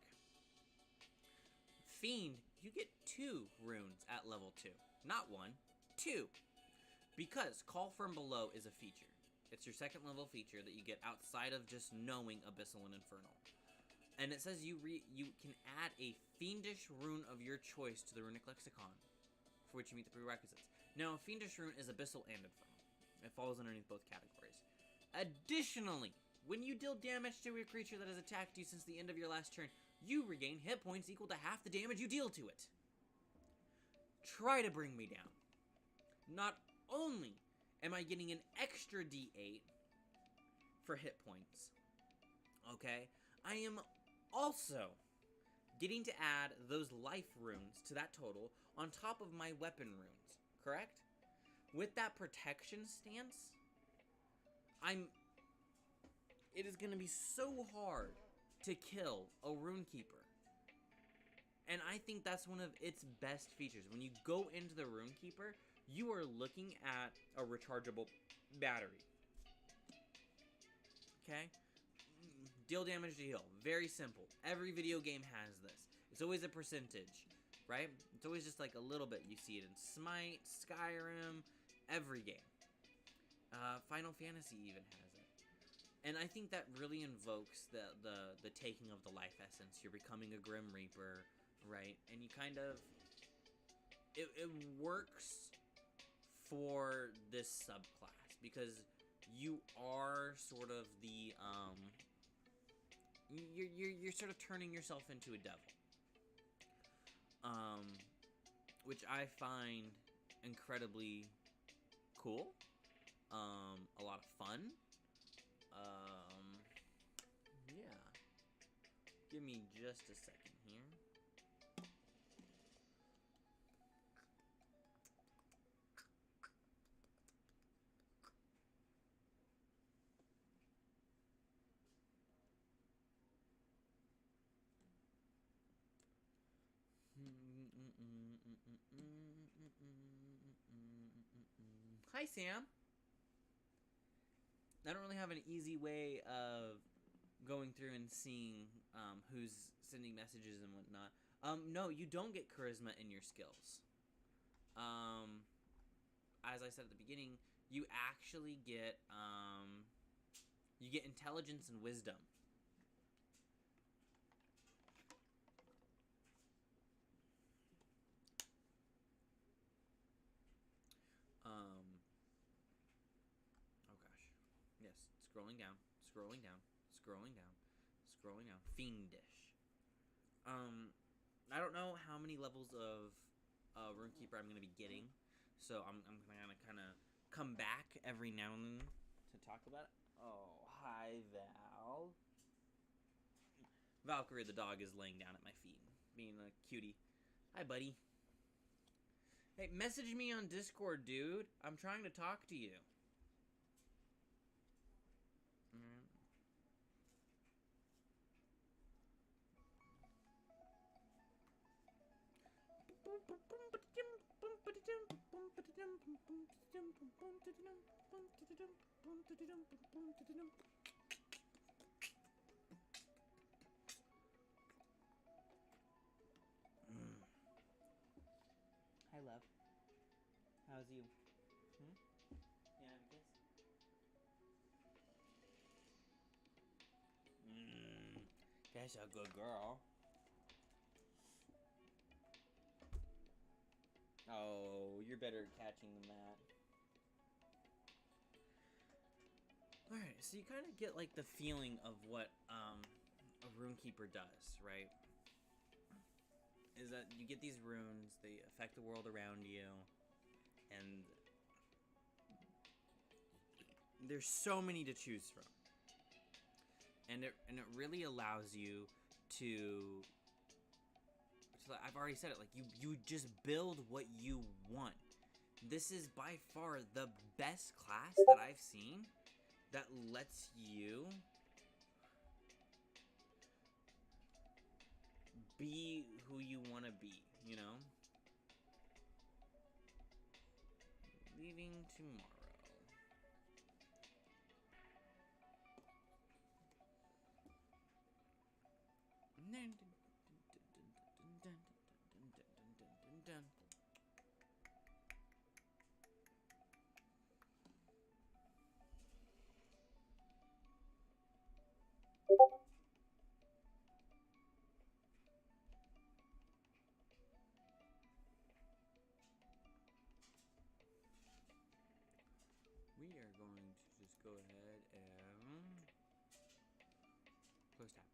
Fiend, you get 2 runes at level 2. Not 1, 2. Because Call from Below is a feature. It's your 2nd level feature that you get outside of just knowing Abyssal and Infernal. And it says you can add a fiendish rune of your choice to the runic lexicon, for which you meet the prerequisites. Now, a fiendish rune is Abyssal and Infernal. It falls underneath both categories. Additionally, when you deal damage to a creature that has attacked you since the end of your last turn, you regain hit points equal to half the damage you deal to it. Try to bring me down. Not only am I getting an extra D8 for hit points, okay, I am also getting to add those life runes to that total on top of my weapon runes, correct? With that protection stance, it is going to be so hard to kill a RUNEKEEPER. And I think that's one of its best features. When you go into the RUNEKEEPER, you are looking at a rechargeable battery. Okay? Deal damage to heal. Very simple. Every video game has this. It's always a percentage, right? It's always just like a little bit. You see it in Smite, Skyrim, every game. Final Fantasy even has it. And I think that really invokes the taking of the life essence. You're becoming a Grim Reaper, right? And you kind of... It works for this subclass, because you are sort of the... You're sort of turning yourself into a devil. Which I find incredibly cool. A lot of fun. Yeah. Give me just a second here. Hi, Sam. I don't really have an easy way of going through and seeing who's sending messages and whatnot. No, you don't get charisma in your skills. As I said at the beginning, you actually get intelligence and wisdom. Oh gosh. Yes, scrolling down, scrolling down, scrolling down, scrolling down. Fiendish. I don't know how many levels of RUNEKEEPER I'm gonna be getting, so I'm gonna kind of come back every now and then to talk about it. Oh, hi, Val. Valkyrie the dog is laying down at my feet, being a cutie. Hi, buddy. Hey, message me on Discord, dude. I'm trying to talk to you. Hi, love. How's you? You wanna have a kiss? That's a good girl. Oh, you're better at catching than that. Alright, so you kind of get like the feeling of what a RUNEKEEPER does, right? Is that you get these runes, they affect the world around you, and there's so many to choose from. And it really allows you to I've already said it, like you just build what you want. This is by far the best class that I've seen that lets you be who you want to be, you know? Leaving tomorrow. go ahead and close tab.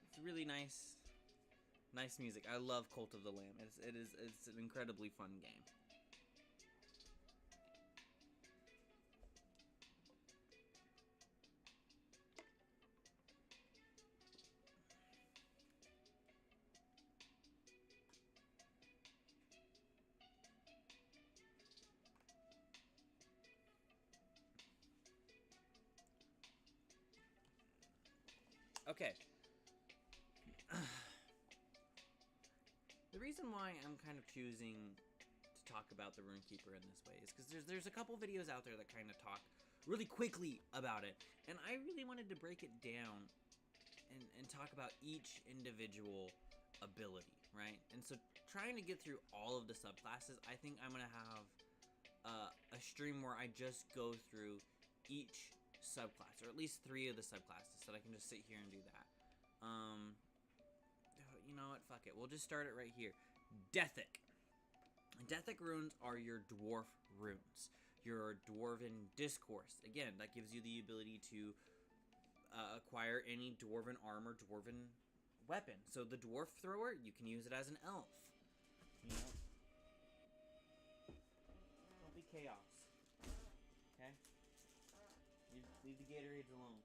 It's really nice music. I love Cult of the Lamb. It's an incredibly fun game. Okay. The reason why I'm kind of choosing to talk about the RuneKeeper in this way is because there's a couple videos out there that kind of talk really quickly about it, and I really wanted to break it down and talk about each individual ability, right? And so trying to get through all of the subclasses, I think I'm gonna have a stream where I just go through each subclass, or at least 3 of the subclasses, so that I can just sit here and do that. You know what? Fuck it. We'll just start it right here. Deathic. Deathic runes are your dwarf runes. Your dwarven discourse. Again, that gives you the ability to acquire any dwarven armor, dwarven weapon. So the dwarf thrower, you can use it as an elf. You know? Don't be chaos. Okay? Leave the Gatorades alone.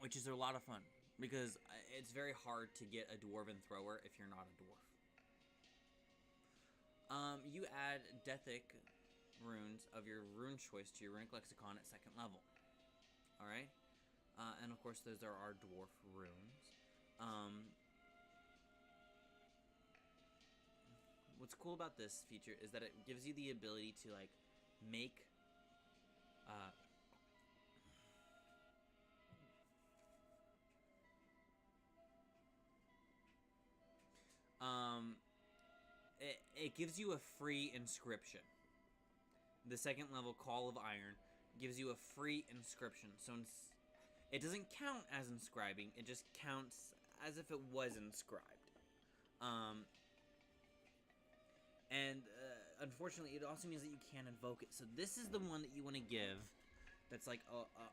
Which is a lot of fun, because it's very hard to get a dwarven thrower if you're not a dwarf. You add Deathic runes of your rune choice to your runic lexicon at 2nd level. Alright? And of course those are our dwarf runes. What's cool about this feature is that it gives you the ability to, like, make it gives you a free inscription. The 2nd level Call of Iron gives you a free inscription. So it doesn't count as inscribing, it just counts as if it was inscribed. Unfortunately, it also means that you can't invoke it. So this is the one that you want to give that's like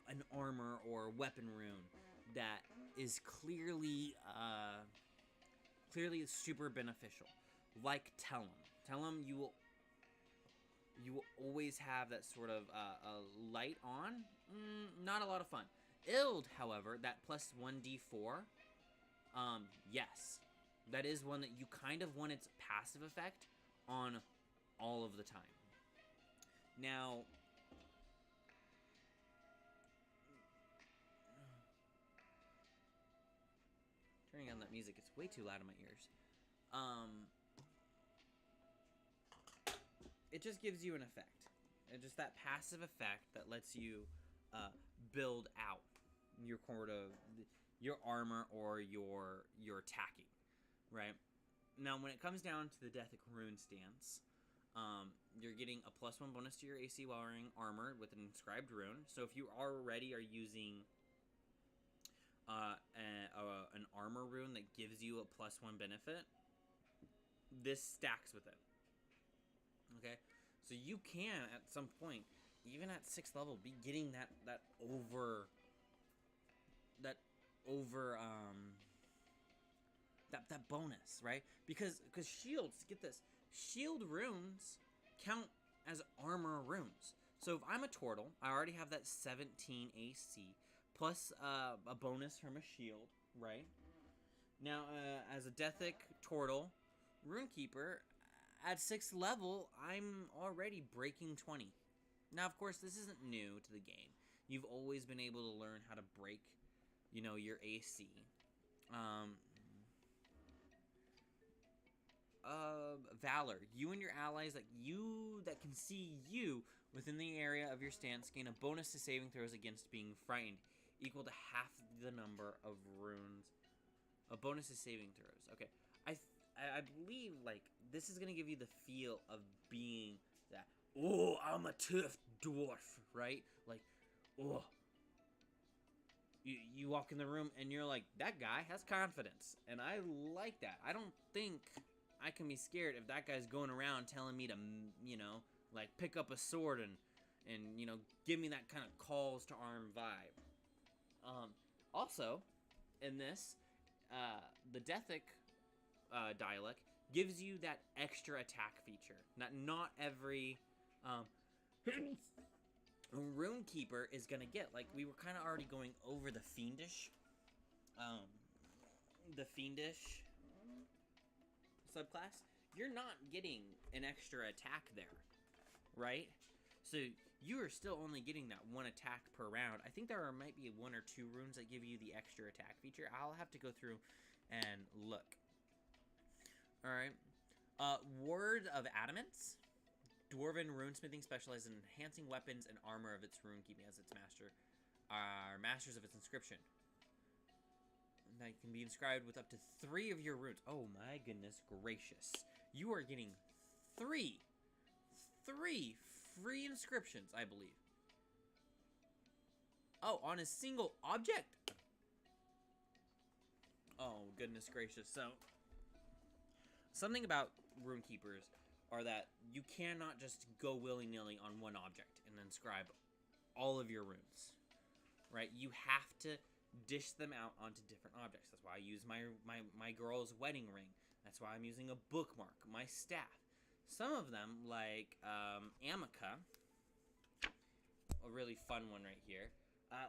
an armor or weapon rune that is clearly super beneficial. Like Tellum, you will always have that sort of light on. Not a lot of fun. Ild, however, that plus 1d4, yes. That is one that you kind of want its passive effect on all of the time. Now, turning on that music, it's way too loud in my ears. It just gives you an effect. And just that passive effect that lets you build out your your armor or your attacking, right? Now, when it comes down to the Deathic rune stance, you're getting a +1 bonus to your AC while wearing armor with an inscribed rune. So if you already are using an armor rune that gives you a +1 benefit, this stacks with it. Okay, so you can at some point, even at 6th level, be getting that bonus, right? Because shields, get this, shield runes count as armor runes. So if I'm a turtle, I already have that 17 AC plus a bonus from a shield, right? Now, as a Deathic turtle RuneKeeper, at 6th level, I'm already breaking 20. Now, of course, this isn't new to the game. You've always been able to learn how to break, you know, your AC. Valor. You and your allies that can see you within the area of your stance gain a bonus to saving throws against being frightened, equal to half the number of runes. A bonus to saving throws. Okay. I believe, like, this is gonna give you the feel of being that oh, I'm a tough dwarf, right? Like, oh. You walk in the room and you're like, that guy has confidence. And I like that. I don't think I can be scared if that guy's going around telling me to, you know, like pick up a sword and you know, give me that kind of calls to arm vibe. Also, in this, the Dethic dialect gives you that extra attack feature. Not every RUNEKEEPER is gonna get. Like, we were kind of already going over the fiendish subclass. You're not getting an extra attack there, right? So you are still only getting that one attack per round. I think there might be 1 or 2 runes that give you the extra attack feature. I'll have to go through and look. All right. Word of Adamance. Dwarven runesmithing specializes in enhancing weapons and armor of its runekeeping as its masters of its inscription. That can be inscribed with up to 3 of your runes. Oh my goodness gracious. You are getting 3 free inscriptions, I believe. Oh, on a single object? Oh, goodness gracious. So, something about runekeepers are that you cannot just go willy-nilly on one object and inscribe all of your runes, right? You have to dish them out onto different objects. That's why I use my girl's wedding ring. That's why I'm using a bookmark, my staff. Some of them, like Amica, a really fun one right here,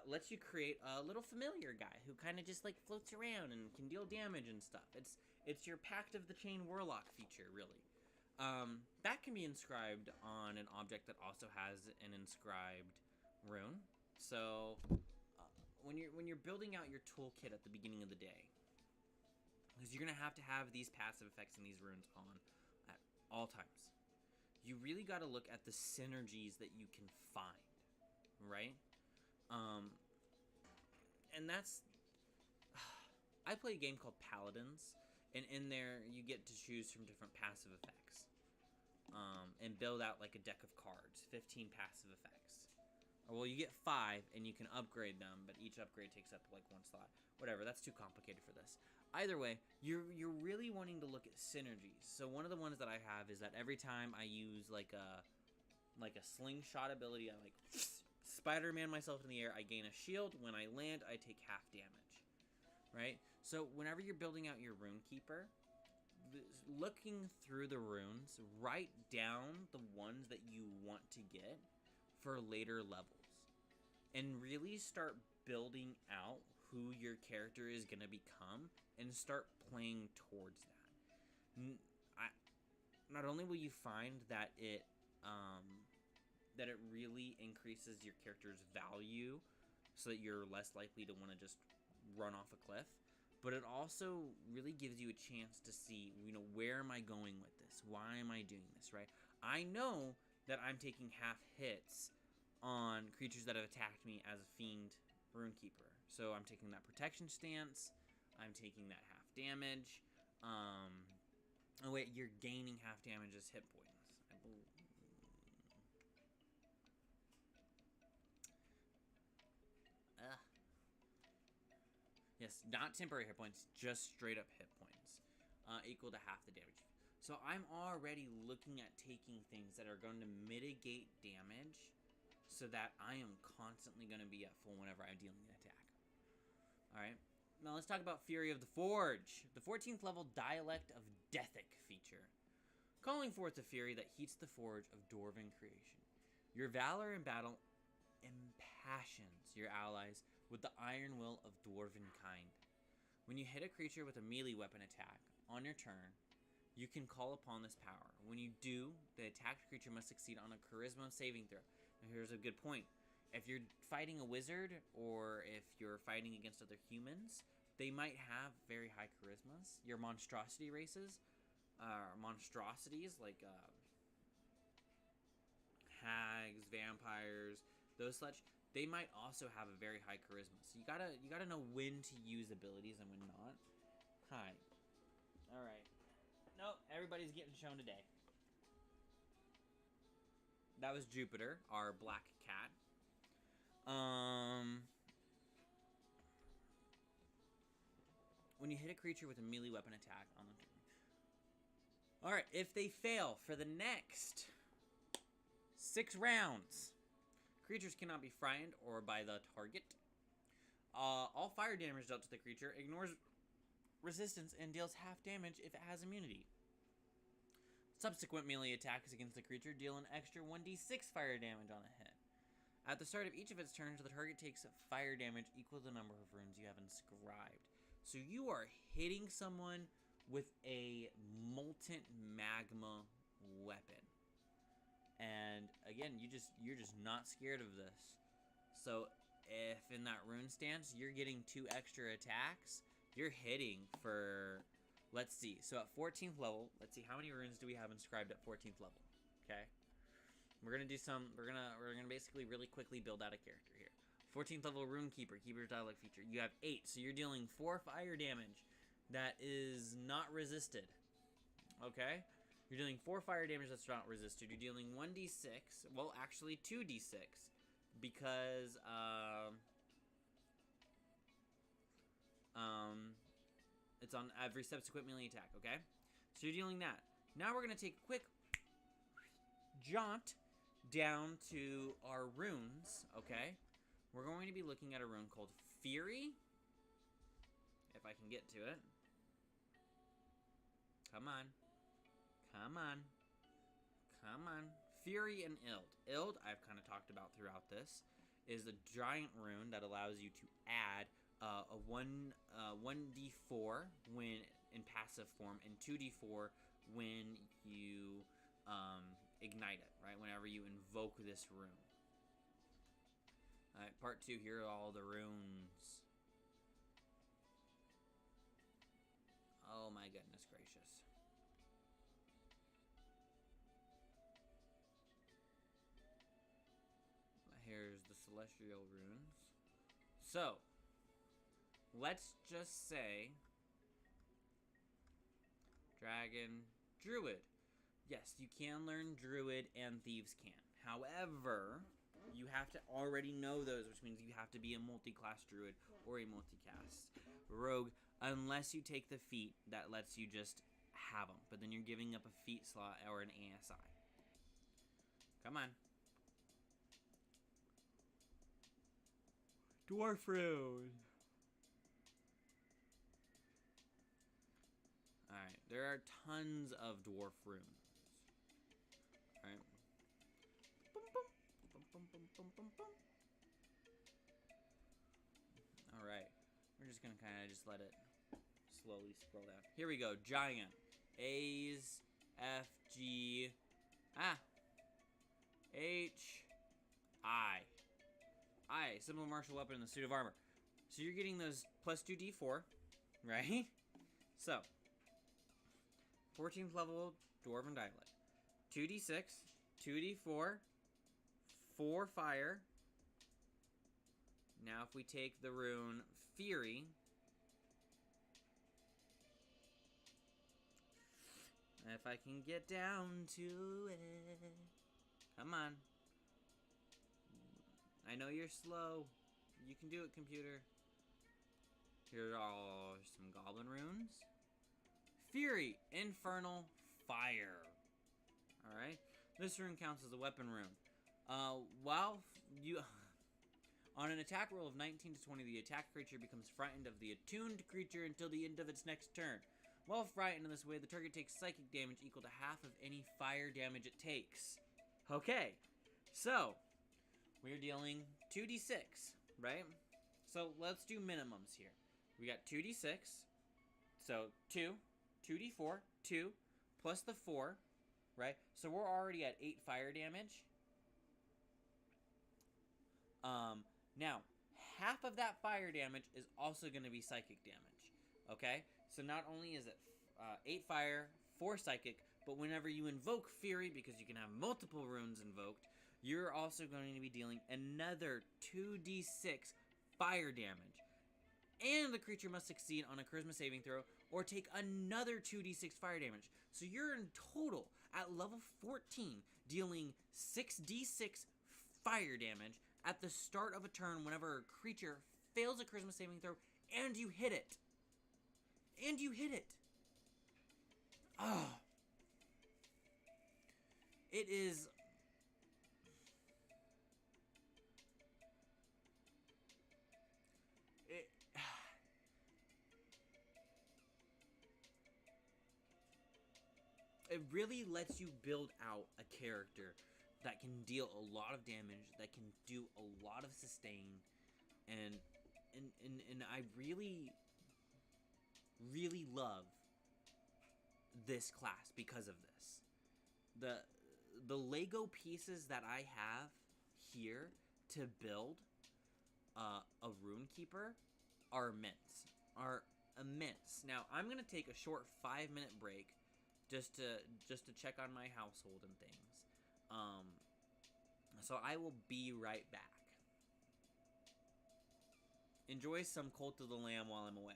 lets you create a little familiar guy who kind of just like floats around and can deal damage and stuff. It's your Pact of the Chain Warlock feature, really. That can be inscribed on an object that also has an inscribed rune. So when you're building out your toolkit at the beginning of the day, because you're gonna have to have these passive effects and these runes on at all times, you really got to look at the synergies that you can find, right? And that's I play a game called Paladins, and in there you get to choose from different passive effects, and build out like a deck of cards, 15 passive effects. Well, you get 5, and you can upgrade them, but each upgrade takes up like 1 slot. Whatever, that's too complicated for this. Either way, you're really wanting to look at synergies. So one of the ones that I have is that every time I use like a slingshot ability, I like Spider-Man myself in the air, I gain a shield. When I land, I take half damage, right? So whenever you're building out your RUNEKEEPER, looking through the runes, write down the ones that you want to get for later levels, and really start building out who your character is going to become and start playing towards that. Not only will you find that it really increases your character's value so that you're less likely to want to just run off a cliff, but it also really gives you a chance to see, you know, where am I going with this? Why am I doing this, right? I know that I'm taking half hits on creatures that have attacked me as a fiend RUNEKEEPER. So I'm taking that protection stance. I'm taking that half damage. Oh wait, you're gaining half damage as hit points, I believe. Yes, not temporary hit points, just straight up hit points, equal to half the damage. So I'm already looking at taking things that are going to mitigate damage so that I am constantly going to be at full whenever I'm dealing an attack. Alright, now let's talk about Fury of the Forge, the 14th level Dialect of Dethic feature. Calling forth a fury that heats the forge of dwarven creation. Your valor in battle impassions your allies with the iron will of dwarven kind. When you hit a creature with a melee weapon attack on your turn, you can call upon this power. When you do, the attacked creature must succeed on a charisma saving throw. Now here's a good point. If you're fighting a wizard, or if you're fighting against other humans, they might have very high charismas. Your monstrosity races, monstrosities like hags, vampires, those such, they might also have a very high charisma. So you gotta know when to use abilities and when not. Hi. Alright. Nope, everybody's getting shown today. that was Jupiter, our black cat. When you hit a creature with a melee weapon attack on the turn. Alright, if they fail for the next 6 rounds, creatures cannot be frightened or by the target. All fire damage dealt to the creature ignores resistance and deals half damage if it has immunity. Subsequent melee attacks against the creature deal an extra 1d6 fire damage on a hit. At the start of each of its turns, the target takes fire damage equal to the number of runes you have inscribed. So you are hitting someone with a molten magma weapon. And again, you're just not scared of this. So if in that rune stance you're getting 2 extra attacks, you're hitting for, let's see. So at 14th level, let's see how many runes do we have inscribed at 14th level. Okay. We're gonna do some. We're gonna basically really quickly build out a character here. 14th level RUNEKEEPER, Keeper's Dialect feature. You have 8, so you're dealing 4 fire damage that is not resisted. Okay, you're dealing 4 fire damage that's not resisted. You're dealing 1d6. Well, actually 2d6 because it's on every subsequent melee attack. Okay, so you're dealing that. Now we're gonna take a quick jaunt down to our runes, okay? We're going to be looking at a rune called Fury. If I can get to it. Come on. Come on. Come on. Fury and Ild. Ild, I've kind of talked about throughout this, is a giant rune that allows you to add a 1d4 when in passive form and 2d4 when you ignite it, right? Whenever you invoke this rune. Alright, part 2, here are all the runes. Oh my goodness gracious. Here's the celestial runes. So, let's just say Dragon, Druid. Yes, you can learn Druid and Thieves can. However, you have to already know those, which means you have to be a multi-class Druid or a multi-cast Rogue, unless you take the feat that lets you just have them. But then you're giving up a feat slot or an ASI. Come on. Dwarf Rune. Alright, there are tons of Dwarf Runes. Alright. Alright. We're just gonna kinda just let it slowly scroll down. Here we go. Giant. A's, F, G, H, I. I, symbol of martial weapon in the suit of armor. So you're getting those plus 2d4, right? So, 14th level Dwarven Dialect. 2d6, 2d4, 4 fire. Now if we take the rune Fury, if I can get down to it. Come on. I know you're slow. You can do it, computer. Here are some goblin runes. Fury, Infernal Fire. Alright. This rune counts as a weapon rune. While you... On an attack roll of 19 to 20, the attack creature becomes frightened of the attuned creature until the end of its next turn. While frightened in this way, the target takes psychic damage equal to half of any fire damage it takes. Okay. So... we're dealing 2d6, right? So let's do minimums here. We got 2d6, so 2, 2d4, 2, plus the 4, right? So we're already at 8 fire damage. Now, half of that fire damage is also going to be psychic damage, okay? So not only is it 8 fire, 4 psychic, but whenever you invoke Fury, because you can have multiple runes invoked, you're also going to be dealing another 2d6 fire damage. And the creature must succeed on a charisma saving throw or take another 2d6 fire damage. So you're in total at level 14 dealing 6d6 fire damage at the start of a turn whenever a creature fails a charisma saving throw and you hit it. And you hit it. Ah. It is... It really lets you build out a character that can deal a lot of damage, that can do a lot of sustain, and I really love this class because of this. The Lego pieces that I have here to build a RUNEKEEPER are immense. Now I'm gonna take a short 5-minute break just to check on my household and things. So I will be right back. Enjoy some Cult of the Lamb while I'm away.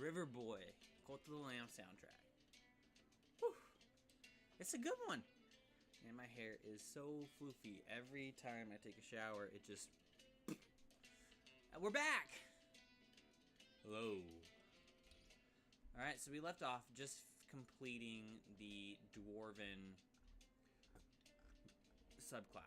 River Boy, Cult of the Lamb soundtrack. Whew. It's a good one. And my hair is so floofy. Every time I take a shower, it just... We're back! Hello. Alright, so we left off just completing the Dwarven subclass.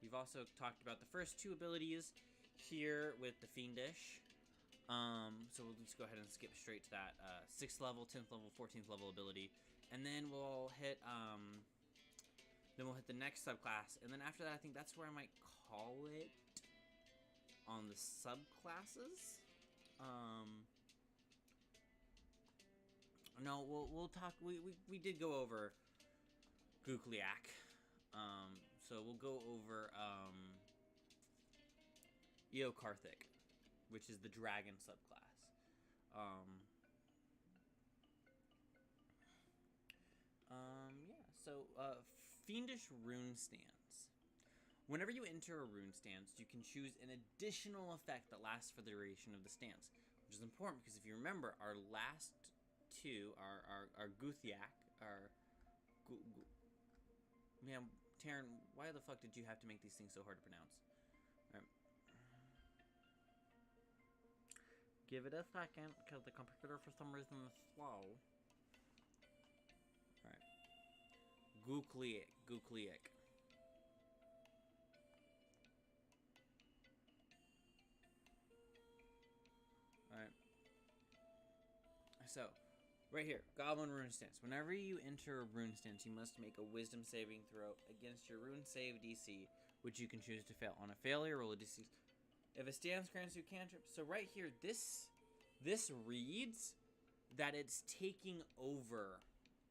We've also talked about the first two abilities here with the Fiendish. So we'll just go ahead and skip straight to that 6th level, 10th level, 14th level ability. And then we'll hit the next subclass. And then after that, I think that's where I might call it on the subclasses. No, we'll talk. We did go over Gukliak. So we'll go over Eokarthic, which is the dragon subclass. Yeah, so Fiendish rune stance. Whenever you enter a rune stance, you can choose an additional effect that lasts for the duration of the stance, which is important because if you remember, our last two, our Guthiak, man, Taron, why the fuck did you have to make these things so hard to pronounce? Alright. Give it a second, because the computer for some reason is slow. Alright. Gukliak. Alright. So, right here, Goblin Rune Stance. Whenever you enter a Rune Stance, you must make a Wisdom saving throw against your Rune save DC, which you can choose to fail. On a failure, roll a DC. If a stance grants you cantrip, so right here, this reads that it's taking over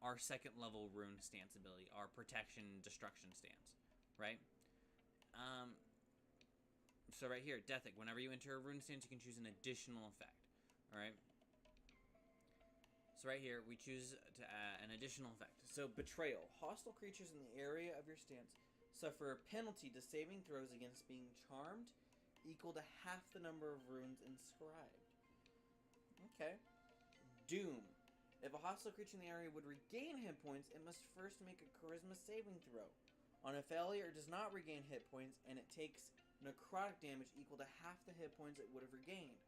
our 2nd level Rune Stance ability, our Protection Destruction Stance, right? So right here, Deathic. Whenever you enter a Rune Stance, you can choose an additional effect, all right? So right here, we choose to add an additional effect. So Betrayal. Hostile creatures in the area of your stance suffer a penalty to saving throws against being charmed equal to half the number of runes inscribed. Okay. Doom. If a hostile creature in the area would regain hit points, it must first make a Charisma saving throw. On a failure, it does not regain hit points, and it takes necrotic damage equal to half the hit points it would have regained.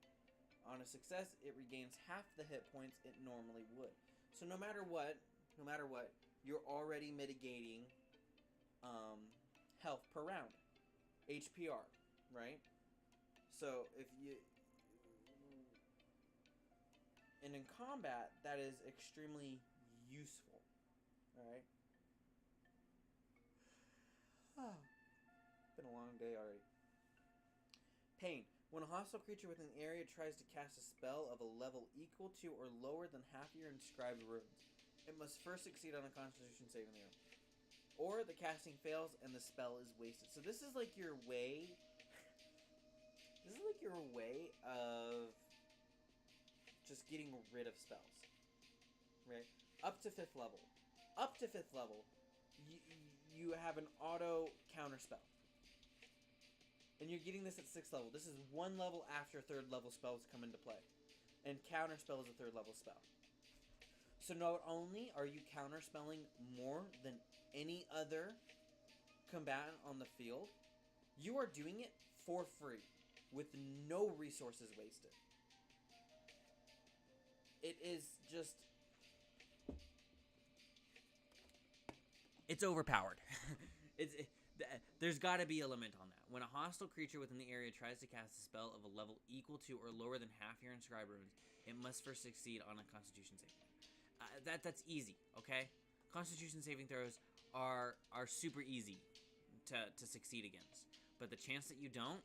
On a success, it regains half the hit points it normally would. So no matter what, you're already mitigating health per round. HPR, right? So if you... And in combat, that is extremely useful. Alright? Been a long day already. Pain. When a hostile creature within the area tries to cast a spell of a level equal to or lower than half your inscribed runes, it must first succeed on a Constitution saving throw. Or the casting fails and the spell is wasted. So this is like your way... This is like your way of just getting rid of spells. Right? Up to 5th level. Up to 5th level, you have an auto counter spell. And you're getting this at 6th level. This is 1 level after 3rd level spells come into play. And counter spell is a 3rd level spell. So not only are you counter spelling more than any other combatant on the field, you are doing it for free with no resources wasted. It is just... It's overpowered. There's got to be a limit on that. When a hostile creature within the area tries to cast a spell of a level equal to or lower than half your inscribed runes, it must first succeed on a Constitution saving. That's easy, okay? Constitution saving throws are super easy to succeed against. But the chance that you don't,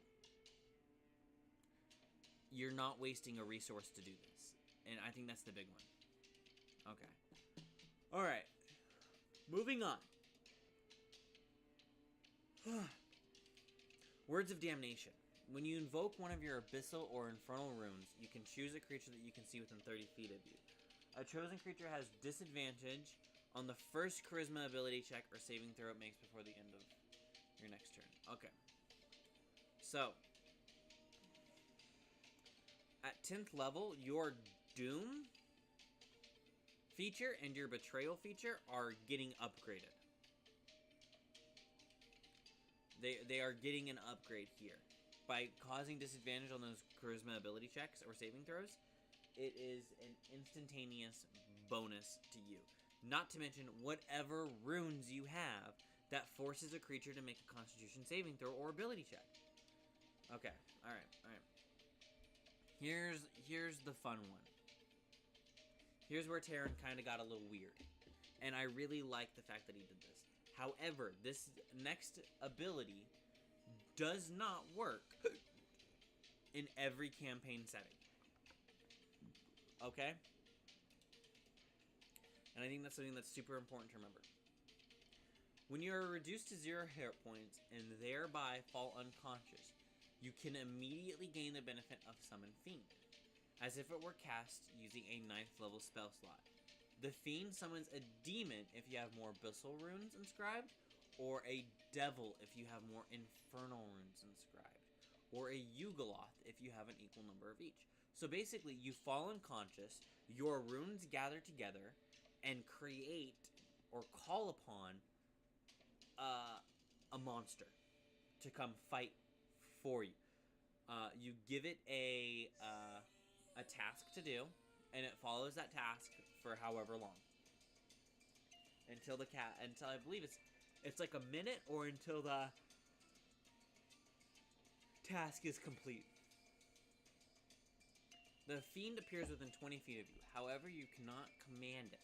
you're not wasting a resource to do this. And I think that's the big one. Okay. Alright. Moving on. Words of Damnation. When you invoke one of your abyssal or infernal runes, you can choose a creature that you can see within 30 feet of you. A chosen creature has disadvantage on the first charisma ability check or saving throw it makes before the end of your next turn. Okay. So, at 10th level, your Doom feature and your Betrayal feature are getting upgraded. They are getting an upgrade here. By causing disadvantage on those charisma ability checks or saving throws, it is an instantaneous bonus to you. Not to mention whatever runes you have that forces a creature to make a Constitution saving throw or ability check. Okay, alright. Here's the fun one. Here's where Taron kind of got a little weird. And I really like the fact that he did this. However, this next ability does not work in every campaign setting. Okay? And I think that's something that's super important to remember. When you are reduced to 0 hit points and thereby fall unconscious, you can immediately gain the benefit of Summon Fiend, as if it were cast using a 9th level spell slot. The Fiend summons a demon if you have more Abyssal runes inscribed, or a devil if you have more Infernal runes inscribed, or a Yugoloth if you have an equal number of each. So basically, you fall unconscious, your runes gather together, and create or call upon a monster to come fight for you. You give it a task to do, and it follows that task for however long, until I believe it's like a minute, or until the task is complete. The Fiend appears within 20 feet of you. However, you cannot command it.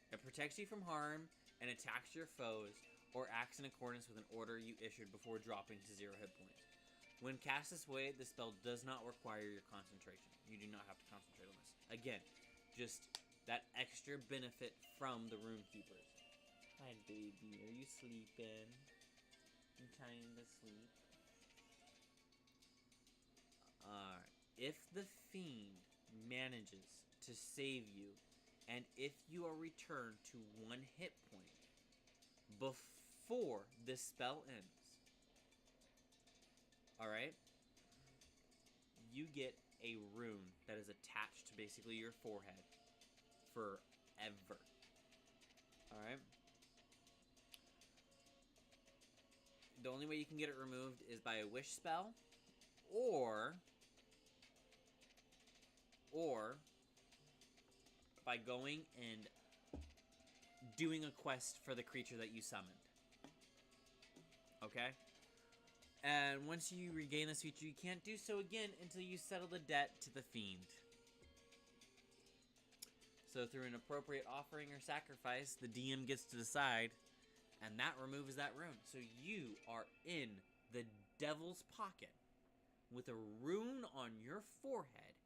It protects you from harm and attacks your foes, or acts in accordance with an order you issued before dropping to 0 hit points. When cast this way, the spell does not require your concentration. You do not have to concentrate on this. Again, just that extra benefit from the Runekeepers. Hi, baby. Are you sleeping? You trying to sleep? If the Fiend manages to save you, and if you are returned to 1 hit point before this spell ends, alright, you get a rune that is attached to basically your forehead forever. Alright? The only way you can get it removed is by a wish spell, or by going and doing a quest for the creature that you summoned. Okay? And once you regain this feature, you can't do so again until you settle the debt to the Fiend. So through an appropriate offering or sacrifice, the DM gets to decide, and that removes that rune. So you are in the devil's pocket with a rune on your forehead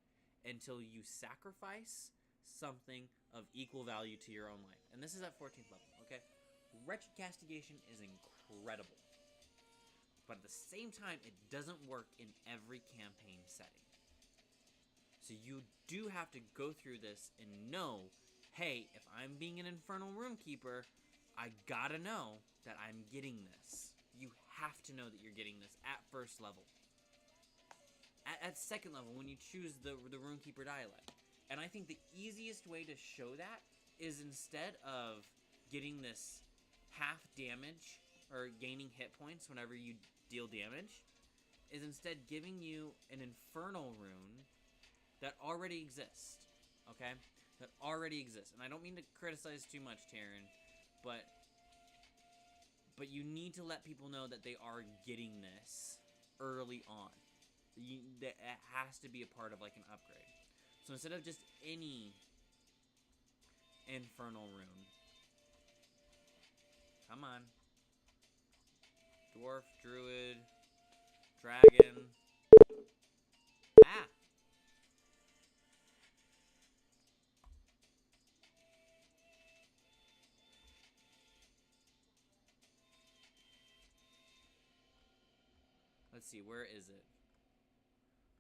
until you sacrifice something of equal value to your own life. And this is at 14th level, okay? Wretched Castigation is incredible. But at the same time, it doesn't work in every campaign setting. So you do have to go through this and know, hey, if I'm being an Infernal Runekeeper, I gotta know that I'm getting this. You have to know that you're getting this at first level. At second level, when you choose the Runekeeper dialect. And I think the easiest way to show that is, instead of getting this half damage or gaining hit points whenever you deal damage, is instead giving you an Infernal rune that already exists. Okay? That already exists. And I don't mean to criticize too much, Taron, but you need to let people know that they are getting this early on. That it has to be a part of like an upgrade. So instead of just any Infernal rune, come on, Dwarf, Druid, Dragon, let's see, where is it?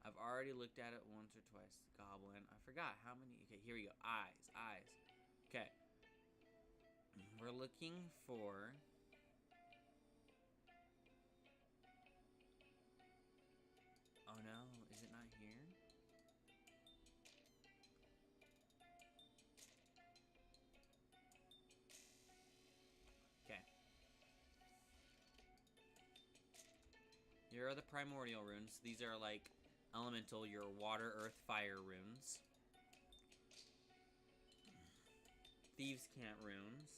I've I've already looked at it once or twice. Goblin. I forgot how many. Okay, here we go. Eyes. Okay. We're looking for... Oh no, is it not here? Okay. Here are the primordial runes. These are like elemental, your water, earth, fire runes. Thieves' Cant runes.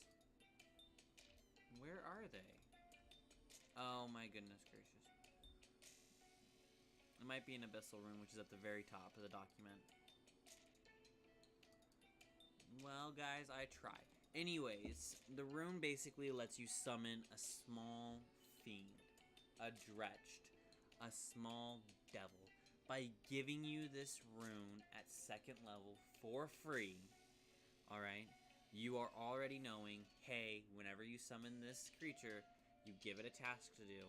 Where are they? Oh my goodness gracious. It might be an abyssal rune, which is at the very top of the document. Well, guys, I tried. Anyways, the rune basically lets you summon a small fiend, a dretched, a small devil, by giving you this rune at 2nd level for free. Alright? You are already knowing, hey, whenever you summon this creature, you give it a task to do.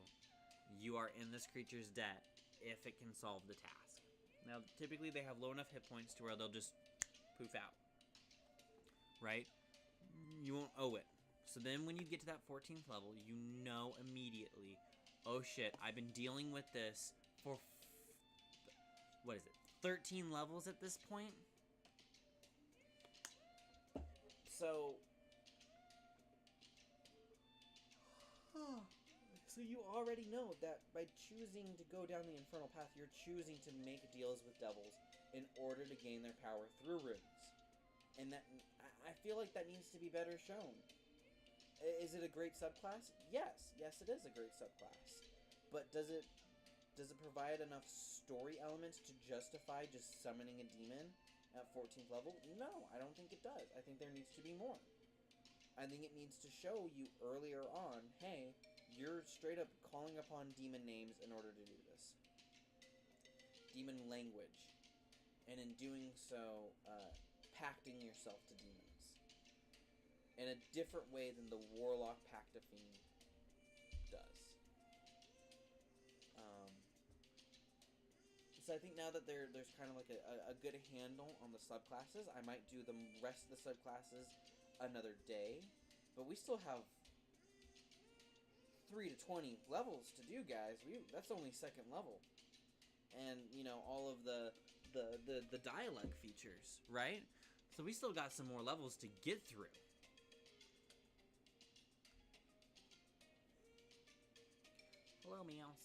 You are in this creature's debt if it can solve the task. Now, typically they have low enough hit points to where they'll just poof out. Right? You won't owe it. So then when you get to that 14th level, you know immediately, oh shit, I've been dealing with this for, what is it, 13 levels at this point? So you already know that by choosing to go down the infernal path, you're choosing to make deals with devils in order to gain their power through runes. And that, I feel like that needs to be better shown. Is it a great subclass? Yes, it is a great subclass. But does it provide enough story elements to justify just summoning a demon at 14th level? No, I don't think it does. I think there needs to be more. I think it needs to show you earlier on, hey, you're straight up calling upon demon names in order to do this. Demon language. And in doing so, pacting yourself to demons. In a different way than the Warlock Pact of Fiend does. So I think now that there's kind of like a good handle on the subclasses, I might do the rest of the subclasses another day. But we still have 3 to 20 levels to do, guys. That's only 2nd level. And, you know, all of the dialogue features, right? So we still got some more levels to get through. Hello, meows.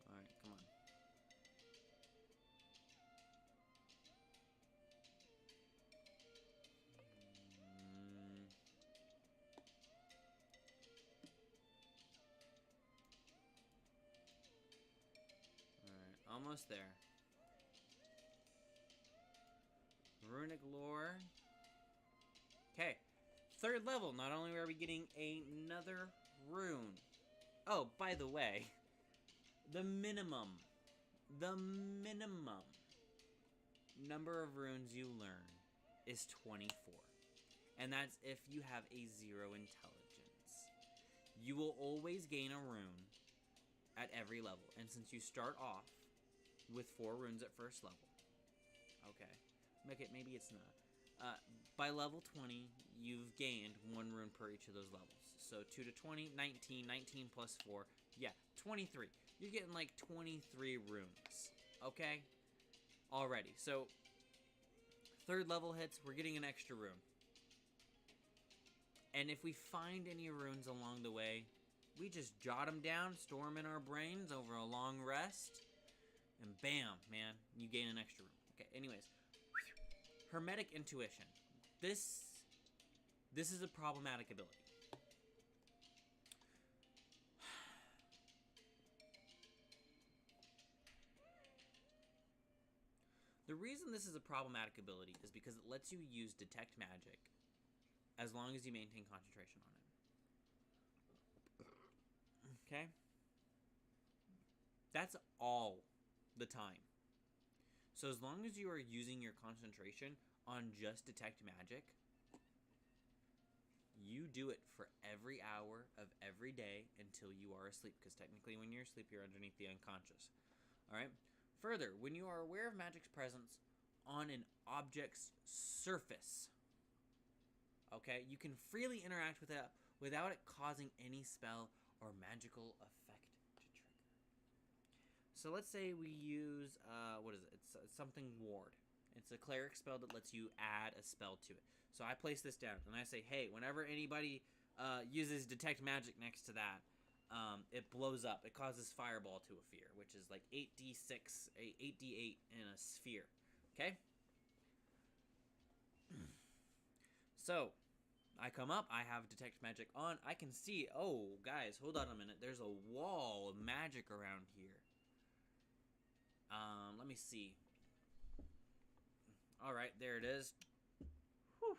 Alright, come on. Alright, almost there. Runic lore. Okay, 3rd level. Not only are we getting another rune. Oh, by the way, the minimum number of runes you learn is 24. And that's if you have a 0 intelligence. You will always gain a rune at every level. And since you start off with 4 runes at 1st level, okay, maybe it's not. By level 20, you've gained 1 rune per each of those levels. So 2 to 20, 19, 19 plus 4, yeah, 23. You're getting like 23 runes, okay? Already. So 3rd level hits, we're getting an extra rune. And if we find any runes along the way, we just jot them down, store them in our brains over a long rest, and bam, man, you gain an extra rune. Okay, anyways. Hermetic Intuition. This is a problematic ability. The reason this is a problematic ability is because it lets you use Detect Magic as long as you maintain concentration on it. Okay? That's all the time. So as long as you are using your concentration on just Detect Magic, you do it for every hour of every day until you are asleep. Because technically when you're asleep, you're underneath the unconscious. Alright? Further, when you are aware of magic's presence on an object's surface, okay, you can freely interact with it without it causing any spell or magical effect to trigger. So let's say we use, what is it? It's something ward. It's a cleric spell that lets you add a spell to it. So I place this down, and I say, hey, whenever anybody uses detect magic next to that, it blows up. It causes fireball to a sphere, which is like 8d6, 8d8 in a sphere. Okay? So, I come up, I have detect magic on. I can see, oh, guys, hold on a minute. There's a wall of magic around here. Let me see. Alright, there it is. Whew.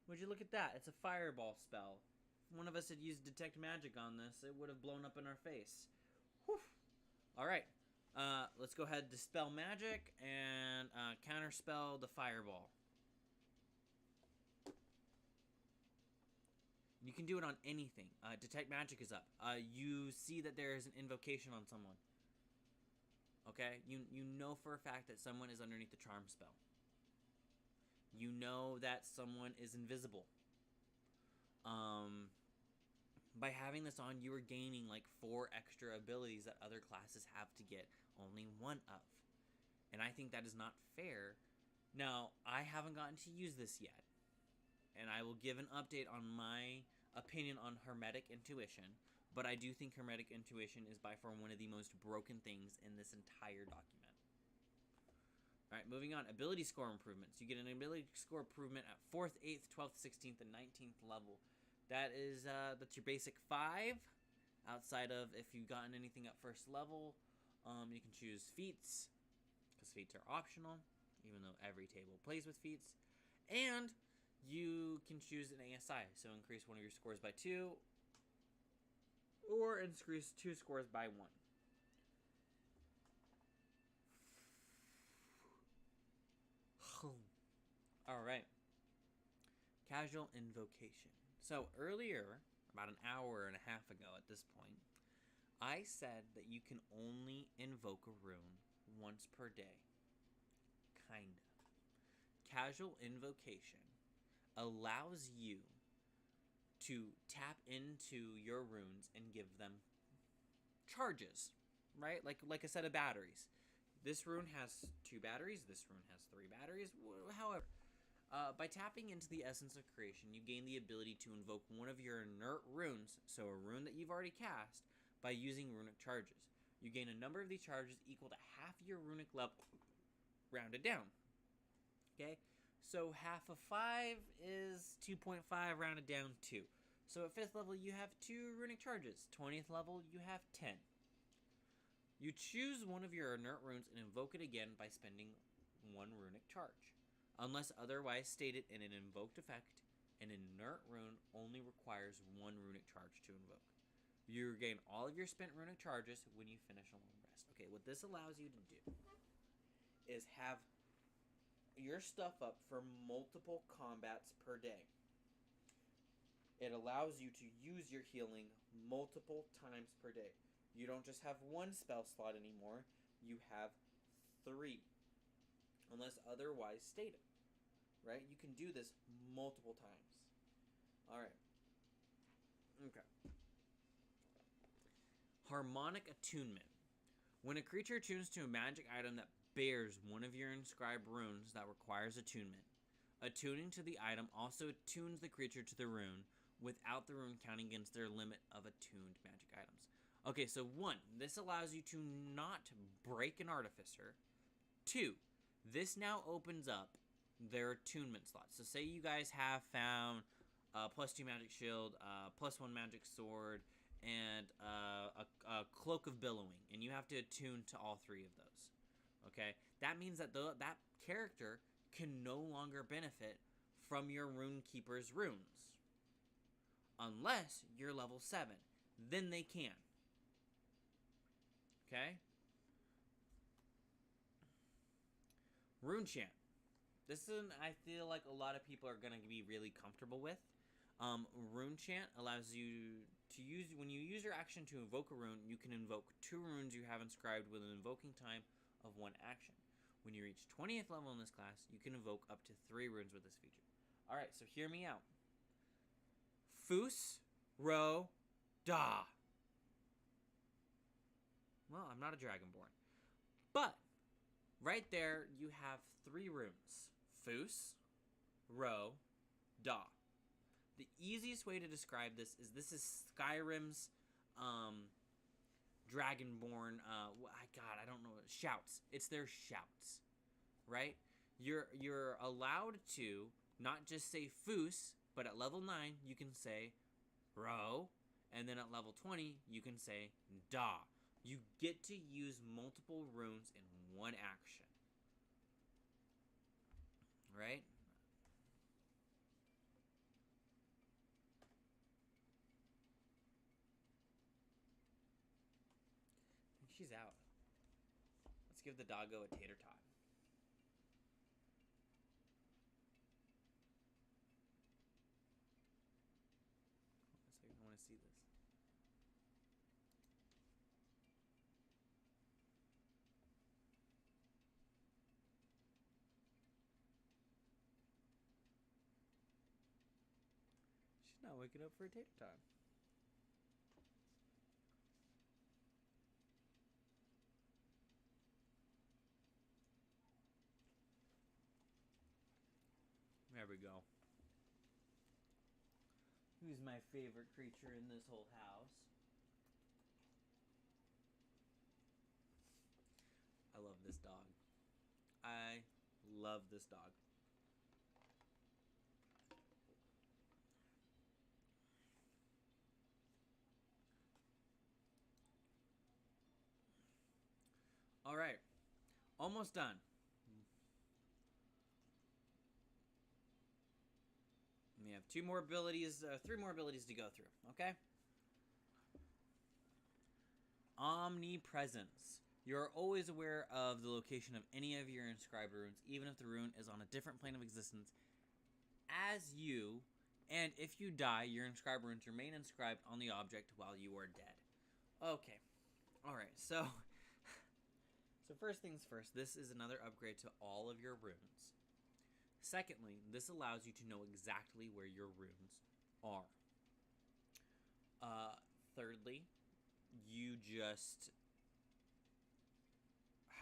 Would you look at that? It's a fireball spell. If one of us had used detect magic on this, it would have blown up in our face. Whew. Alright. Let's go ahead and dispel magic and counterspell the fireball. You can do it on anything. Detect magic is up. You see that there is an invocation on someone. Okay? You know for a fact that someone is underneath the charm spell. You know that someone is invisible. By having this on, you are gaining like 4 extra abilities that other classes have to get only 1 of. And I think that is not fair. Now, I haven't gotten to use this yet. And I will give an update on my opinion on Hermetic Intuition. But I do think Hermetic Intuition is by far one of the most broken things in this entire document. Alright, moving on. Ability score improvements. You get an ability score improvement at 4th, 8th, 12th, 16th, and 19th level. That's your basic 5. Outside of if you've gotten anything at 1st level, you can choose feats, because feats are optional, even though every table plays with feats. And you can choose an ASI, so increase one of your scores by 2, or increase 2 scores by 1. Alright. Casual invocation. So earlier, about an hour and a half ago at this point, I said that you can only invoke a rune once per day. Kinda. Casual invocation allows you to tap into your runes and give them charges, right? Like a set of batteries. This rune has 2 batteries, this rune has 3 batteries, however. By tapping into the essence of creation, you gain the ability to invoke one of your inert runes, so a rune that you've already cast, by using runic charges. You gain a number of these charges equal to half your runic level, rounded down. Okay? So half of 5 is 2.5 rounded down 2. So at 5th level, you have 2 runic charges. 20th level, you have 10. You choose one of your inert runes and invoke it again by spending 1 runic charge. Unless otherwise stated in an invoked effect, an inert rune only requires 1 runic charge to invoke. You regain all of your spent runic charges when you finish a long rest. Okay, what this allows you to do is have your stuff up for multiple combats per day. It allows you to use your healing multiple times per day. You don't just have 1 spell slot anymore, you have 3. Unless otherwise stated. Right? You can do this multiple times. Alright. Okay. Harmonic attunement. When a creature attunes to a magic item that bears one of your inscribed runes that requires attunement, attuning to the item also attunes the creature to the rune without the rune counting against their limit of attuned magic items. Okay, so 1, this allows you to not break an artificer. 2, this now opens up their attunement slots. So say you guys have found +2 magic shield, +1 magic sword, and a cloak of billowing, and you have to attune to all 3 of those. Okay, that means that that character can no longer benefit from your RUNEKEEPER's runes, unless you're level 7. Then they can. Okay. Rune chant. This is one I feel like a lot of people are going to be really comfortable with. Rune chant allows you when you use your action to invoke a rune, you can invoke 2 runes you have inscribed with an invoking time of 1 action. When you reach 20th level in this class, you can invoke up to 3 runes with this feature. Alright, so hear me out. Fus, Ro, Da. Well, I'm not a Dragonborn. But, right there, you have 3 runes. Fus, Ro, Da. The easiest way to describe this is Skyrim's Dragonborn, God, I don't know, shouts. It's their shouts, right? You're allowed to not just say Fus, but at level 9, you can say Ro, and then at level 20, you can say Da. You get to use multiple runes in 1 action, right? She's out. Let's give the doggo a tater tot. I want to see this. She's not waking up for a tater tot. There we go. Who's my favorite creature in this whole house? I love this dog. I love this dog. All right. Almost done. We have 2 more abilities, 3 more abilities to go through, okay? Omnipresence. You're always aware of the location of any of your inscribed runes, even if the rune is on a different plane of existence, as you, and if you die, your inscribed runes remain inscribed on the object while you are dead. Okay. Alright, so first things first, this is another upgrade to all of your runes. Secondly, this allows you to know exactly where your runes are. Thirdly, you just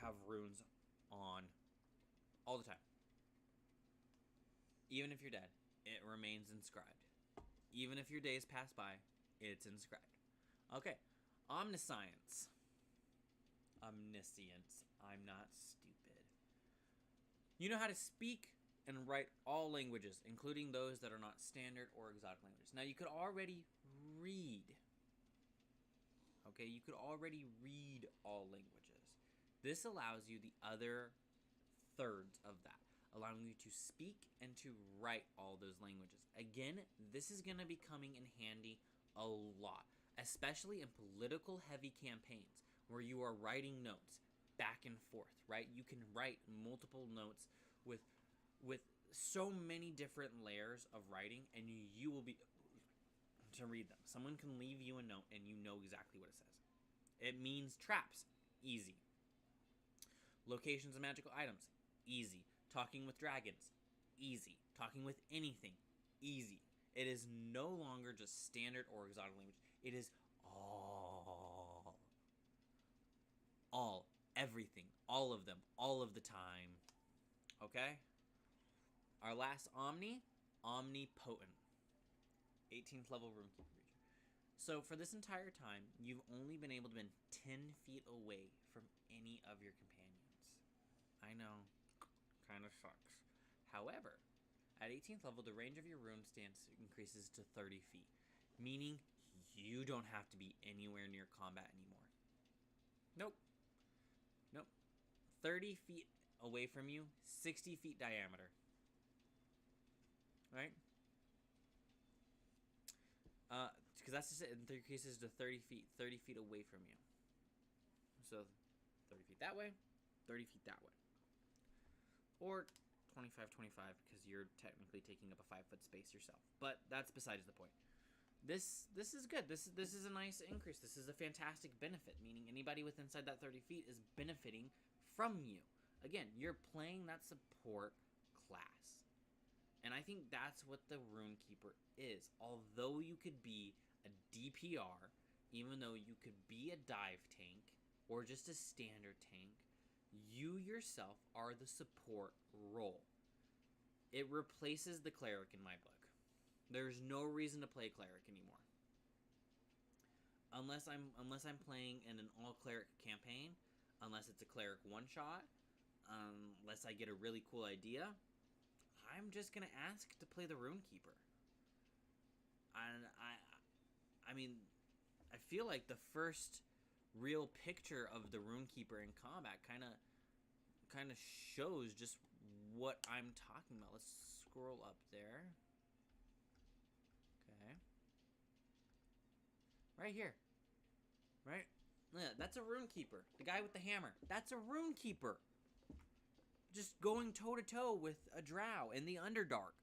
have runes on all the time. Even if you're dead, it remains inscribed. Even if your days pass by, it's inscribed. Okay, omniscience. Omniscience. I'm not stupid. You know how to speak and write all languages, including those that are not standard or exotic languages. Now, you could already read. Okay, you could already read all languages. This allows you the other thirds of that, allowing you to speak and to write all those languages. Again, this is going to be coming in handy a lot, especially in political heavy campaigns where you are writing notes back and forth, right? You can write multiple notes with so many different layers of writing, and you will be to read them. Someone can leave you a note and you know exactly what it says. It means traps. Easy. Locations of magical items. Easy. Talking with dragons. Easy. Talking with anything. Easy. It is no longer just standard or exotic language. It is all, everything, all of them, all of the time. Okay? Our last Omni, Omnipotent. 18th level RUNEKEEPER creature. So for this entire time, you've only been able to be 10 feet away from any of your companions. I know, kind of sucks. However, at 18th level, the range of your rune stance increases to 30 feet, meaning you don't have to be anywhere near combat anymore. Nope. 30 feet away from you, 60 feet diameter. Right? Because that's just it. In 3 cases to 30 feet away from you. So, 30 feet that way, 30 feet that way. Or 25, because you're technically taking up a 5-foot space yourself. But that's besides the point. this is good. This is a nice increase. This is a fantastic benefit, meaning anybody with inside that 30 feet is benefiting from you. Again, you're playing that support class. And I think that's what the RuneKeeper is. Although you could be a DPR, even though you could be a dive tank or just a standard tank, you yourself are the support role. It replaces the cleric in my book. There's no reason to play cleric anymore. Unless I'm playing in an all cleric campaign, unless it's a cleric one shot, unless I get a really cool idea, I'm just gonna ask to play the RuneKeeper. And I mean, I feel like the first real picture of the RuneKeeper in combat kind of shows just what I'm talking about. Let's scroll up there. Okay. Right here. Right? Yeah, that's a RuneKeeper. The guy with the hammer. That's a RuneKeeper. Just going toe-to-toe with a drow in the Underdark.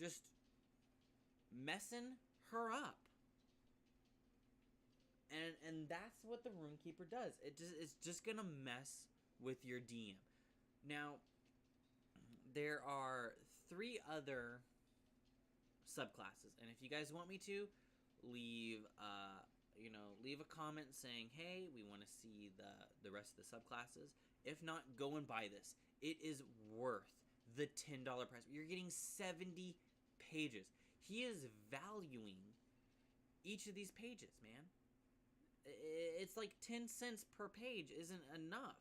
Just messing her up. And that's what the RuneKeeper does. It's just gonna mess with your DM. Now, there are 3 other subclasses, and if you guys want me to, leave a comment saying, hey, we want to see the rest of the subclasses. If not, go and buy this. It is worth the $10 price. You're getting 70 pages. He is valuing each of these pages, man. It's like 10 cents per page isn't enough,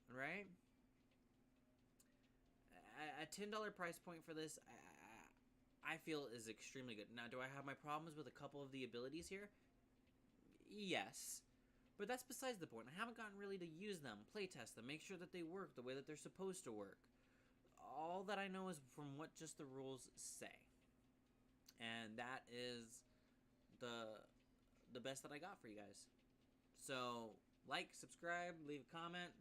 right? A $10 price point for this, I feel is extremely good. Now, do I have my problems with a couple of the abilities here? Yes. But that's besides the point. I haven't gotten really to use them, playtest them, make sure that they work the way that they're supposed to work. All that I know is from what just the rules say. And that is the best that I got for you guys. So, like, subscribe, leave a comment,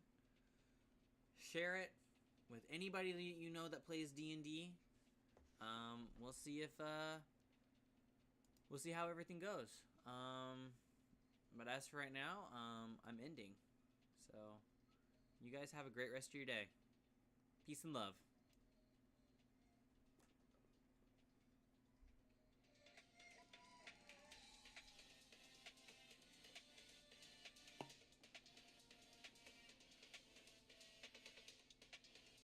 share it with anybody that you know that plays D&D. We'll see if we'll see how everything goes. But as for right now, I'm ending. So, you guys have a great rest of your day. Peace and love.